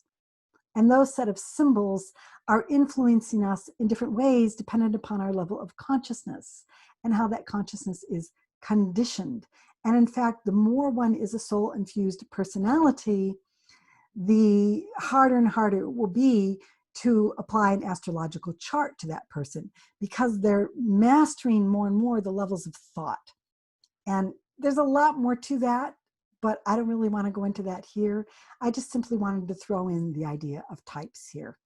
S1: And those set of symbols are influencing us in different ways dependent upon our level of consciousness and how that consciousness is conditioned. And in fact, the more one is a soul-infused personality, the harder and harder it will be to apply an astrological chart to that person, because they're mastering more and more the levels of thought. And there's a lot more to that, but I don't really want to go into that here. I just simply wanted to throw in the idea of types here.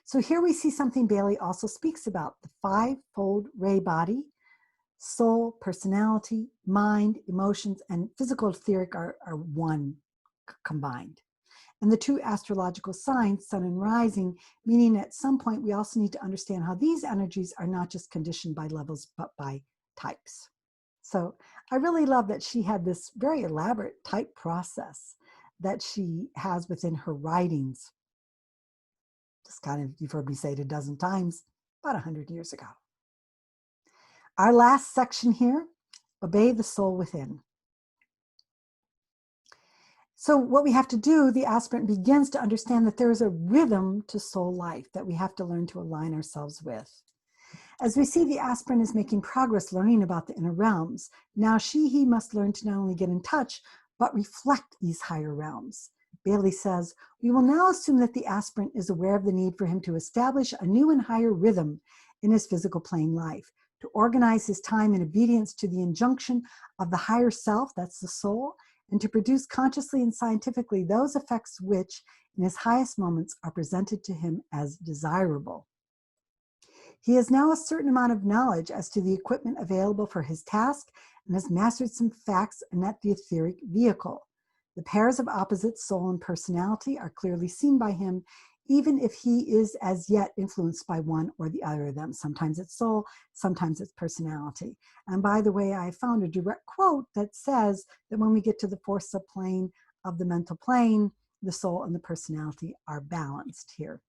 S1: So here we see something Bailey also speaks about, the 5-fold ray body, soul, personality, mind, emotions, and physical etheric are one combined. And the 2 astrological signs, sun and rising, meaning at some point we also need to understand how these energies are not just conditioned by levels, but by types. So I really love that she had this very elaborate type process that she has within her writings. Just kind of, you've heard me say it a dozen times, about 100 years ago. Our last section here, obey the soul within. So what we have to do, the aspirant begins to understand that there is a rhythm to soul life that we have to learn to align ourselves with. As we see, the aspirant is making progress learning about the inner realms. Now he must learn to not only get in touch, but reflect these higher realms. Bailey says, we will now assume that the aspirant is aware of the need for him to establish a new and higher rhythm in his physical plane life, to organize his time in obedience to the injunction of the higher self, that's the soul, and to produce consciously and scientifically those effects which, in his highest moments, are presented to him as desirable. He has now a certain amount of knowledge as to the equipment available for his task and has mastered some facts anent the etheric vehicle. The pairs of opposites, soul and personality, are clearly seen by him, even if he is as yet influenced by one or the other of them. Sometimes it's soul, sometimes it's personality. And by the way, I found a direct quote that says that when we get to the fourth subplane of the mental plane, the soul and the personality are balanced here.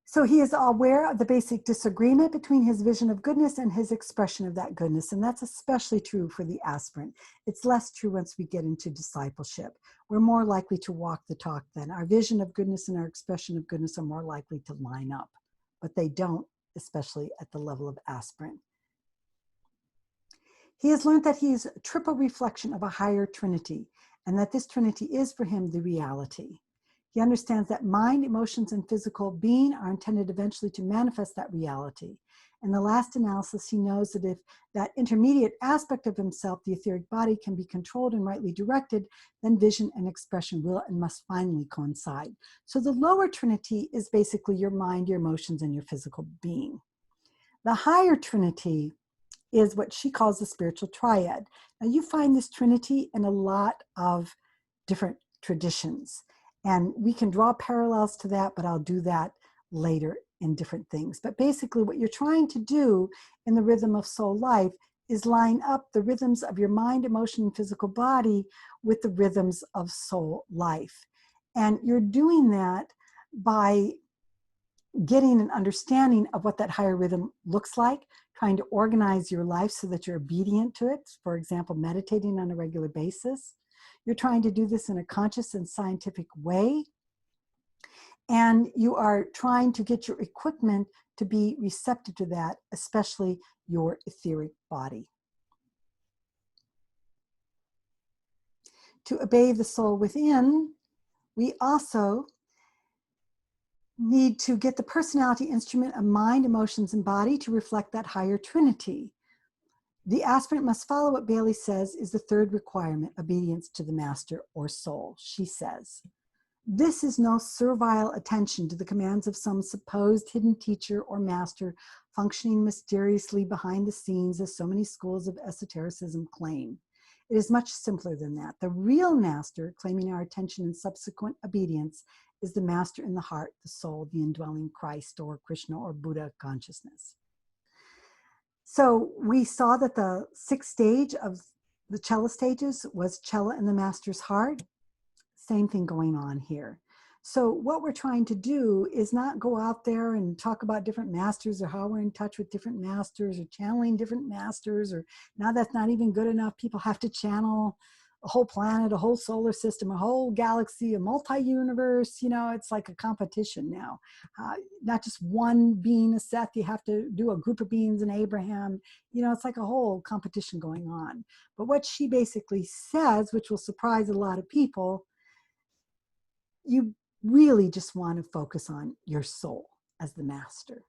S1: So he is aware of the basic disagreement between his vision of goodness and his expression of that goodness. And that's especially true for the aspirant. It's less true once we get into discipleship. We're more likely to walk the talk then. Our vision of goodness and our expression of goodness are more likely to line up, but they don't, especially at the level of aspirant. He has learned that he is a triple reflection of a higher trinity, and that this trinity is for him the reality. He understands that mind, emotions, and physical being are intended eventually to manifest that reality. In the last analysis, he knows that if that intermediate aspect of himself, the etheric body, can be controlled and rightly directed, then vision and expression will and must finally coincide. So the lower trinity is basically your mind, your emotions, and your physical being. The higher trinity is what she calls the spiritual triad. Now you find this trinity in a lot of different traditions. And we can draw parallels to that, but I'll do that later in different things. But basically what you're trying to do in the rhythm of soul life is line up the rhythms of your mind, emotion, and physical body with the rhythms of soul life. And you're doing that by getting an understanding of what that higher rhythm looks like, trying to organize your life so that you're obedient to it. For example, meditating on a regular basis. You're trying to do this in a conscious and scientific way. And you are trying to get your equipment to be receptive to that, especially your etheric body. To obey the soul within, we also need to get the personality instrument of mind, emotions, and body to reflect that higher trinity. The aspirant must follow what Bailey says is the third requirement, obedience to the master or soul. She says, this is no servile attention to the commands of some supposed hidden teacher or master functioning mysteriously behind the scenes, as so many schools of esotericism claim. It is much simpler than that. The real master, claiming our attention and subsequent obedience, is the master in the heart, the soul, the indwelling Christ or Krishna or Buddha consciousness. So we saw that the sixth stage of the Chela stages was Chela in the master's heart. Same thing going on here. So what we're trying to do is not go out there and talk about different masters or how we're in touch with different masters or channeling different masters, or now that's not even good enough. People have to channel a whole planet, a whole solar system, a whole galaxy, a multi-universe. You know, it's like a competition now. Not just one being, a Seth, you have to do a group of beings in Abraham. You know, it's like a whole competition going on. But what she basically says, which will surprise a lot of people, you really just want to focus on your soul as the master.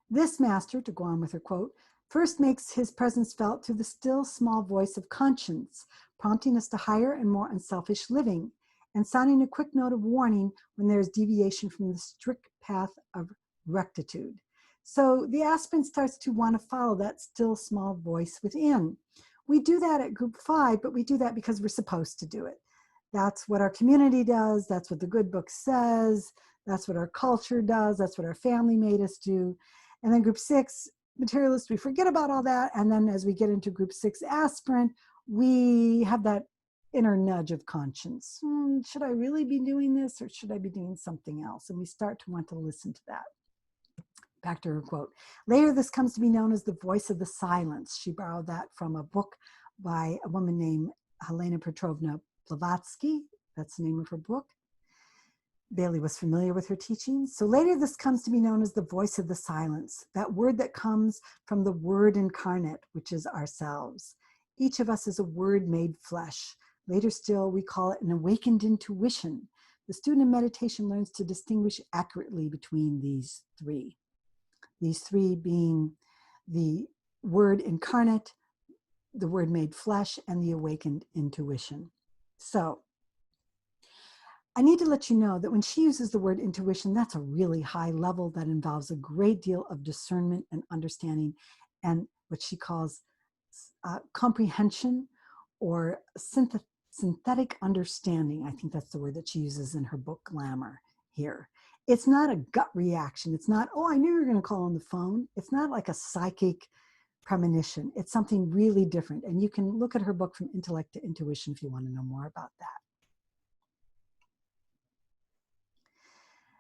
S1: This master, to go on with her quote, first makes his presence felt through the still small voice of conscience, prompting us to higher and more unselfish living, and sounding a quick note of warning when there is deviation from the strict path of rectitude. So the aspirant starts to want to follow that still small voice within. We do that at group 5, but we do that because we're supposed to do it. That's what our community does. That's what the good book says. That's what our culture does. That's what our family made us do. And then group 6, Materialist, we forget about all that. And then as we get into group 6, Aspirant, we have that inner nudge of conscience. Should I really be doing this, or should I be doing something else? And we start to want to listen to that. Back to her quote. Later, this comes to be known as the voice of the silence. She borrowed that from a book by a woman named Helena Petrovna Blavatsky. That's the name of her book. Bailey was familiar with her teachings. So later this comes to be known as the voice of the silence, that word that comes from the word incarnate, which is ourselves. Each of us is a word made flesh. Later still, we call it an awakened intuition. The student of meditation learns to distinguish accurately between these three being the word incarnate, the word made flesh, and the awakened intuition. So I need to let you know that when she uses the word intuition, that's a really high level that involves a great deal of discernment and understanding and what she calls comprehension or synthetic understanding. I think that's the word that she uses in her book, Glamour, here. It's not a gut reaction. It's not, oh, I knew you were going to call on the phone. It's not like a psychic premonition. It's something really different. And you can look at her book From Intellect to Intuition if you want to know more about that.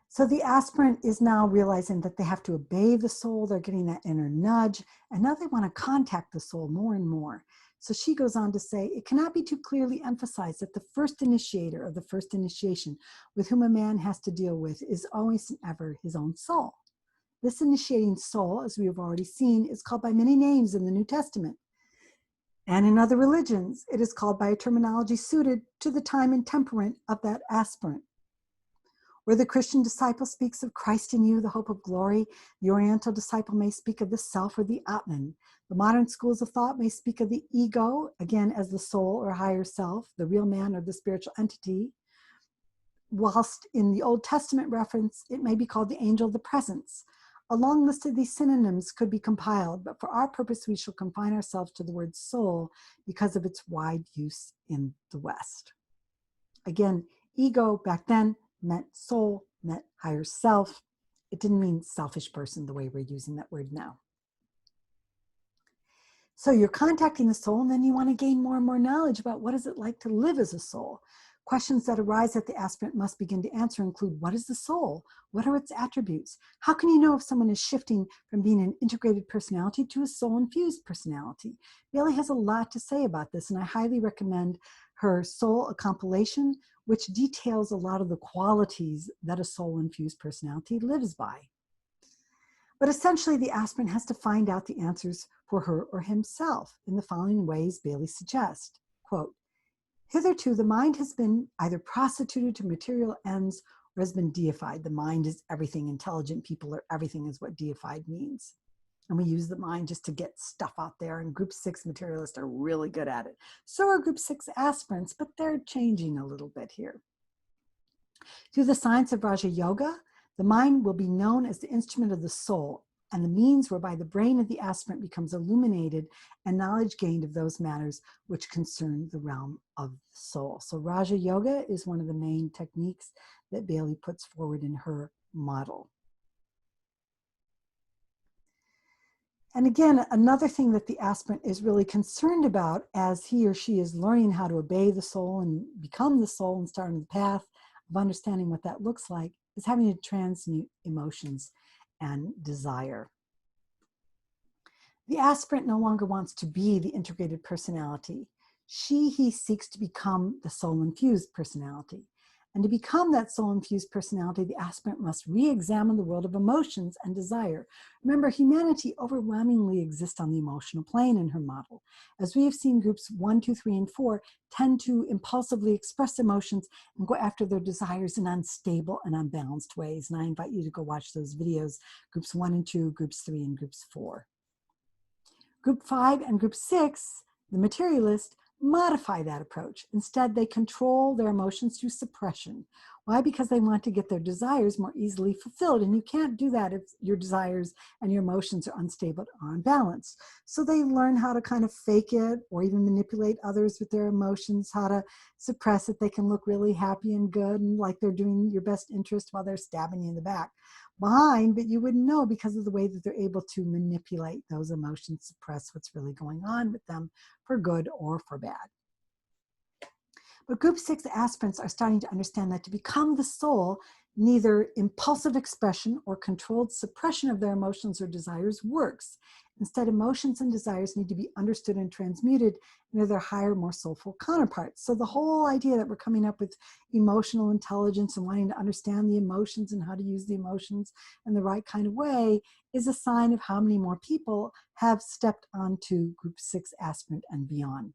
S1: So the aspirant is now realizing that they have to obey the soul. They're getting that inner nudge. And now they want to contact the soul more and more. So she goes on to say, it cannot be too clearly emphasized that the first initiator of the first initiation with whom a man has to deal with is always and ever his own soul. This initiating soul, as we have already seen, is called by many names in the New Testament. And in other religions, it is called by a terminology suited to the time and temperament of that aspirant. Where the Christian disciple speaks of Christ in you, the hope of glory, the Oriental disciple may speak of the self or the Atman. The modern schools of thought may speak of the ego, again as the soul or higher self, the real man or the spiritual entity. Whilst in the Old Testament reference, it may be called the angel of the presence. A long list of these synonyms could be compiled, but for our purpose, we shall confine ourselves to the word soul because of its wide use in the West. Again, ego back then meant soul, meant higher self. It didn't mean selfish person the way we're using that word now. So you're contacting the soul, and then you want to gain more and more knowledge about what is it like to live as a soul. Questions that arise that the aspirant must begin to answer include, what is the soul? What are its attributes? How can you know if someone is shifting from being an integrated personality to a soul-infused personality? Bailey has a lot to say about this, and I highly recommend her Soul, a compilation, which details a lot of the qualities that a soul-infused personality lives by. But essentially, the aspirant has to find out the answers for her or himself in the following ways Bailey suggests. Quote, hitherto, the mind has been either prostituted to material ends or has been deified. The mind is everything. Intelligent people are everything is what deified means. And we use the mind just to get stuff out there. And group 6 materialists are really good at it. So are group 6 aspirants, but they're changing a little bit here. Through the science of Raja Yoga, the mind will be known as the instrument of the soul and the means whereby the brain of the aspirant becomes illuminated and knowledge gained of those matters which concern the realm of the soul. So Raja Yoga is one of the main techniques that Bailey puts forward in her model. And again, another thing that the aspirant is really concerned about as he or she is learning how to obey the soul and become the soul and start on the path of understanding what that looks like is having to transmute emotions and desire. The aspirant no longer wants to be the integrated personality. He seeks to become the soul-infused personality. And to become that soul-infused personality, the aspirant must re-examine the world of emotions and desire. Remember, humanity overwhelmingly exists on the emotional plane in her model. As we have seen, groups 1, 2, 3, and 4 tend to impulsively express emotions and go after their desires in unstable and unbalanced ways. And I invite you to go watch those videos, groups 1 and 2, groups 3, and groups 4. Group 5 and group 6, the materialist, modify that approach. Instead, they control their emotions through suppression. Why? Because they want to get their desires more easily fulfilled. And you can't do that if your desires and your emotions are unstable or unbalanced. So they learn how to kind of fake it or even manipulate others with their emotions, how to suppress it. They can look really happy and good and like they're doing your best interest while they're stabbing you in the back behind, but you wouldn't know because of the way that they're able to manipulate those emotions, suppress what's really going on with them for good or for bad. But group 6 aspirants are starting to understand that to become the soul, neither impulsive expression or controlled suppression of their emotions or desires works. Instead, emotions and desires need to be understood and transmuted into their higher, more soulful counterparts. So the whole idea that we're coming up with emotional intelligence and wanting to understand the emotions and how to use the emotions in the right kind of way is a sign of how many more people have stepped onto Group 6 aspirant and beyond.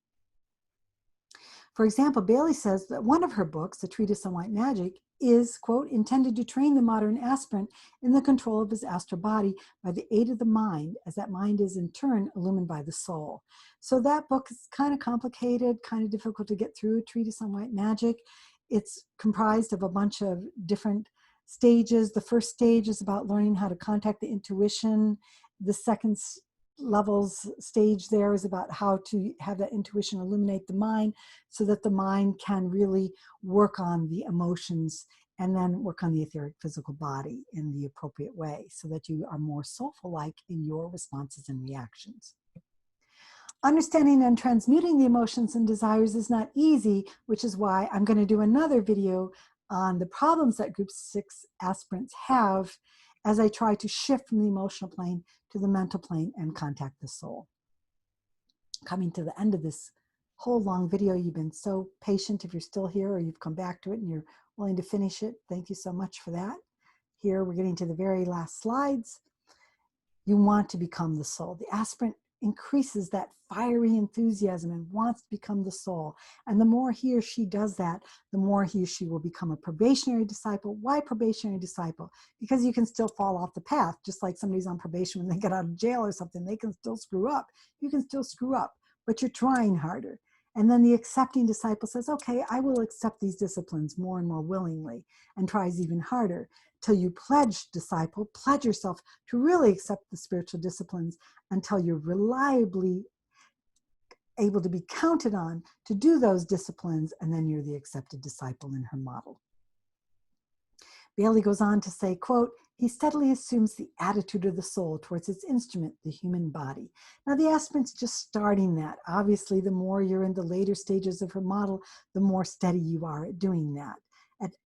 S1: For example, Bailey says that one of her books, The Treatise on White Magic, is, quote, intended to train the modern aspirant in the control of his astral body by the aid of the mind, as that mind is in turn illumined by the soul. So that book is kind of complicated, kind of difficult to get through, Treatise on White Magic. It's comprised of a bunch of different stages. The first stage is about learning how to contact the intuition. The second levels stage there is about how to have that intuition illuminate the mind so that the mind can really work on the emotions and then work on the etheric physical body in the appropriate way so that you are more soulful-like in your responses and reactions. Understanding and transmuting the emotions and desires is not easy, which is why I'm going to do another video on the problems that Group 6 aspirants have as I try to shift from the emotional plane to the mental plane and contact the soul. Coming to the end of this whole long video, you've been so patient. If you're still here or you've come back to it and you're willing to finish it, thank you so much for that. Here we're getting to the very last slides. You want to become the soul. The aspirant increases that fiery enthusiasm and wants to become the soul. And the more he or she does that, the more he or she will become a probationary disciple. Why probationary disciple? Because you can still fall off the path, just like somebody's on probation when they get out of jail or something. They can still screw up. You can still screw up, but you're trying harder. And then the accepting disciple says, okay, I will accept these disciplines more and more willingly, and tries even harder till you pledge yourself to really accept the spiritual disciplines until you're reliably able to be counted on to do those disciplines, and then you're the accepted disciple in her model. Bailey goes on to say, quote, he steadily assumes the attitude of the soul towards its instrument, the human body. Now the aspirant's just starting that. Obviously, the more you're in the later stages of her model, the more steady you are at doing that,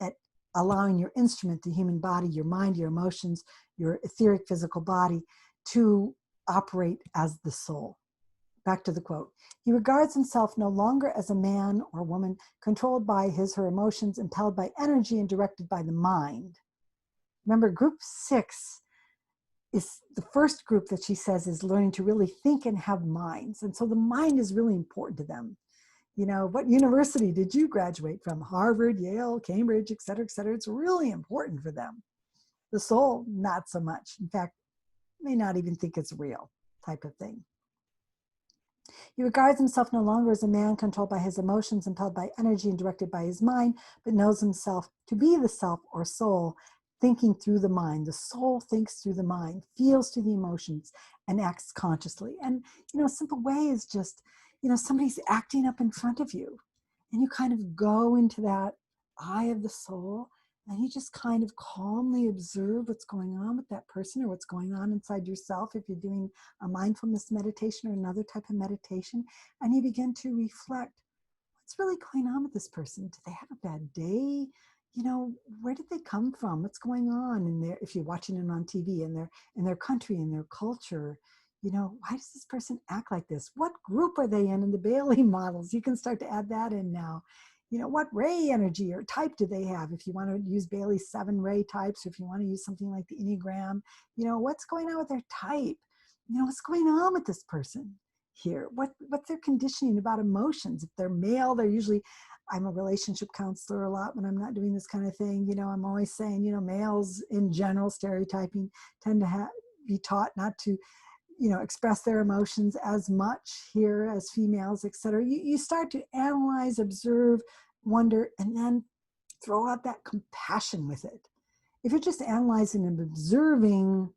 S1: at allowing your instrument, the human body, your mind, your emotions, your etheric physical body to operate as the soul. Back to the quote. He regards himself no longer as a man or woman controlled by her emotions, impelled by energy and directed by the mind. Remember, Group 6 is the first group that she says is learning to really think and have minds. And so the mind is really important to them. You know, what university did you graduate from? Harvard, Yale, Cambridge, et cetera, et cetera. It's really important for them. The soul, not so much. In fact, may not even think it's real type of thing. He regards himself no longer as a man controlled by his emotions, impelled by energy and directed by his mind, but knows himself to be the self or soul, thinking through the mind. The soul thinks through the mind, feels through the emotions, and acts consciously. And, you know, a simple way is just, you know, somebody's acting up in front of you, and you kind of go into that eye of the soul, and you just kind of calmly observe what's going on with that person or what's going on inside yourself if you're doing a mindfulness meditation or another type of meditation, and you begin to reflect, what's really going on with this person? Did they have a bad day? You know, where did they come from? What's going on in there? If you're watching them on TV, in their country, in their culture, you know, why does this person act like this? What group are they in the Bailey models? You can start to add that in now. You know, what ray energy or type do they have? If you want to use Bailey's 7 ray types, or if you want to use something like the Enneagram, you know, what's going on with their type? You know, what's going on with this person here? What's their conditioning about emotions? If they're male, they're usually, I'm a relationship counselor a lot when I'm not doing this kind of thing. You know, I'm always saying, you know, males in general, stereotyping, tend to be taught not to, you know, express their emotions as much here as females, etc. You start to analyze, observe, wonder, and then throw out that compassion with it. If you're just analyzing and observing,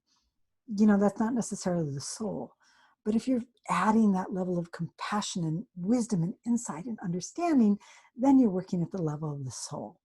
S1: you know, that's not necessarily the soul. But if you're adding that level of compassion and wisdom and insight and understanding, then you're working at the level of the soul.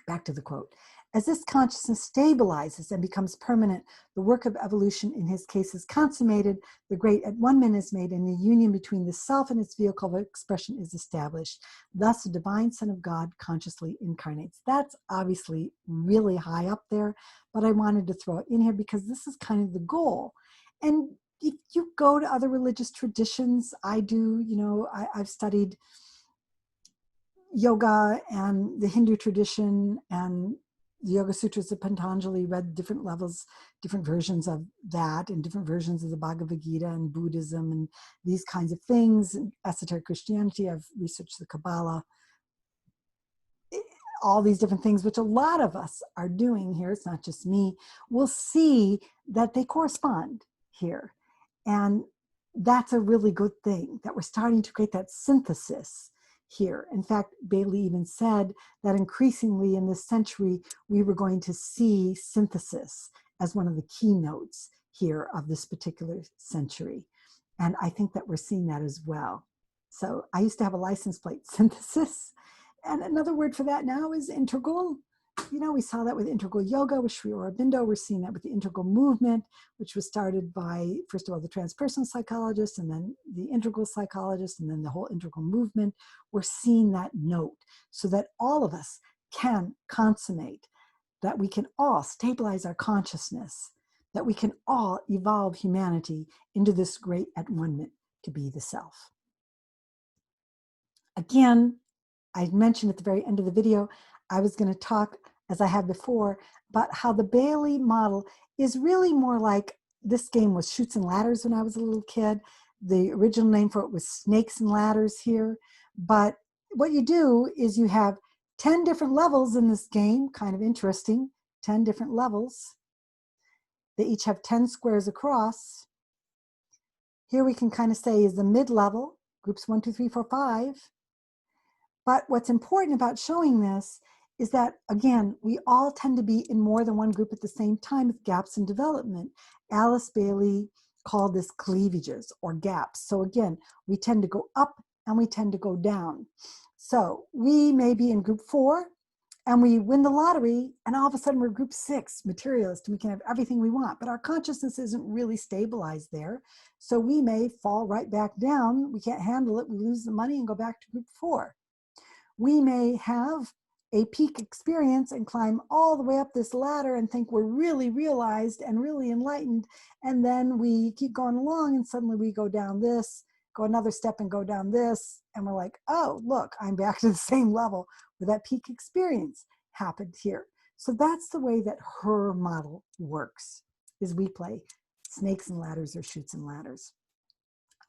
S1: Back to the quote. As this consciousness stabilizes and becomes permanent, the work of evolution in his case is consummated, the great at one man is made, and the union between the self and its vehicle of expression is established. Thus, the divine Son of God consciously incarnates. That's obviously really high up there, but I wanted to throw it in here because this is kind of the goal. And if you go to other religious traditions, I do, you know, I've studied yoga and the Hindu tradition and the Yoga Sutras of Patanjali, read different levels, different versions of that, and different versions of the Bhagavad Gita and Buddhism and these kinds of things. And esoteric Christianity, I've researched the Kabbalah, all these different things, which a lot of us are doing here. It's not just me. We'll see that they correspond here. And that's a really good thing, that we're starting to create that synthesis here. In fact, Bailey even said that increasingly in this century, we were going to see synthesis as one of the keynotes here of this particular century. And I think that we're seeing that as well. So I used to have a license plate synthesis. And another word for that now is integral. You know, we saw that with integral yoga with Sri Aurobindo. We're seeing that with the integral movement, which was started by, first of all, the transpersonal psychologist, and then the integral psychologist, and then the whole integral movement. We're seeing that note so that all of us can consummate, that we can all stabilize our consciousness, that we can all evolve humanity into this great at one-ment to be the self. Again, I mentioned at the very end of the video, I was going to talk, as I have before, about how the Bailey model is really more like, this game was Chutes and Ladders when I was a little kid. The original name for it was Snakes and Ladders here. But what you do is you have 10 different levels in this game, kind of interesting, 10 different levels. They each have 10 squares across. Here we can kind of say is the mid-level, groups 1, 2, 3, 4, 5. But what's important about showing this is that, again, we all tend to be in more than one group at the same time with gaps in development. Alice Bailey called this cleavages or gaps. So again, we tend to go up and we tend to go down. So we may be in group 4 and we win the lottery, and all of a sudden we're group 6, materialist, and we can have everything we want, but our consciousness isn't really stabilized there. So we may fall right back down. We can't handle it. We lose the money and go back to group 4. We may have a peak experience and climb all the way up this ladder and think we're really realized and really enlightened. And then we keep going along and suddenly we go down this, go another step and go down this. And we're like, oh, look, I'm back to the same level where that peak experience happened here. So that's the way that her model works, is we play snakes and ladders or chutes and ladders.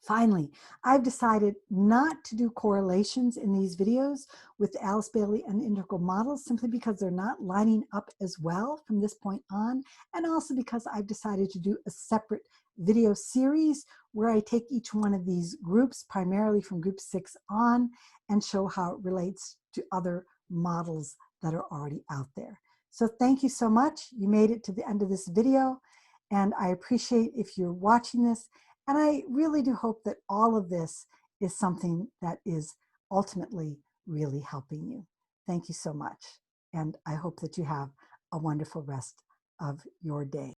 S1: Finally, I've decided not to do correlations in these videos with Alice Bailey and integral models, simply because they're not lining up as well from this point on, and also because I've decided to do a separate video series where I take each one of these groups, primarily from group 6 on, and show how it relates to other models that are already out there. So thank you so much. You made it to the end of this video, and I appreciate if you're watching this. And I really do hope that all of this is something that is ultimately really helping you. Thank you so much. And I hope that you have a wonderful rest of your day.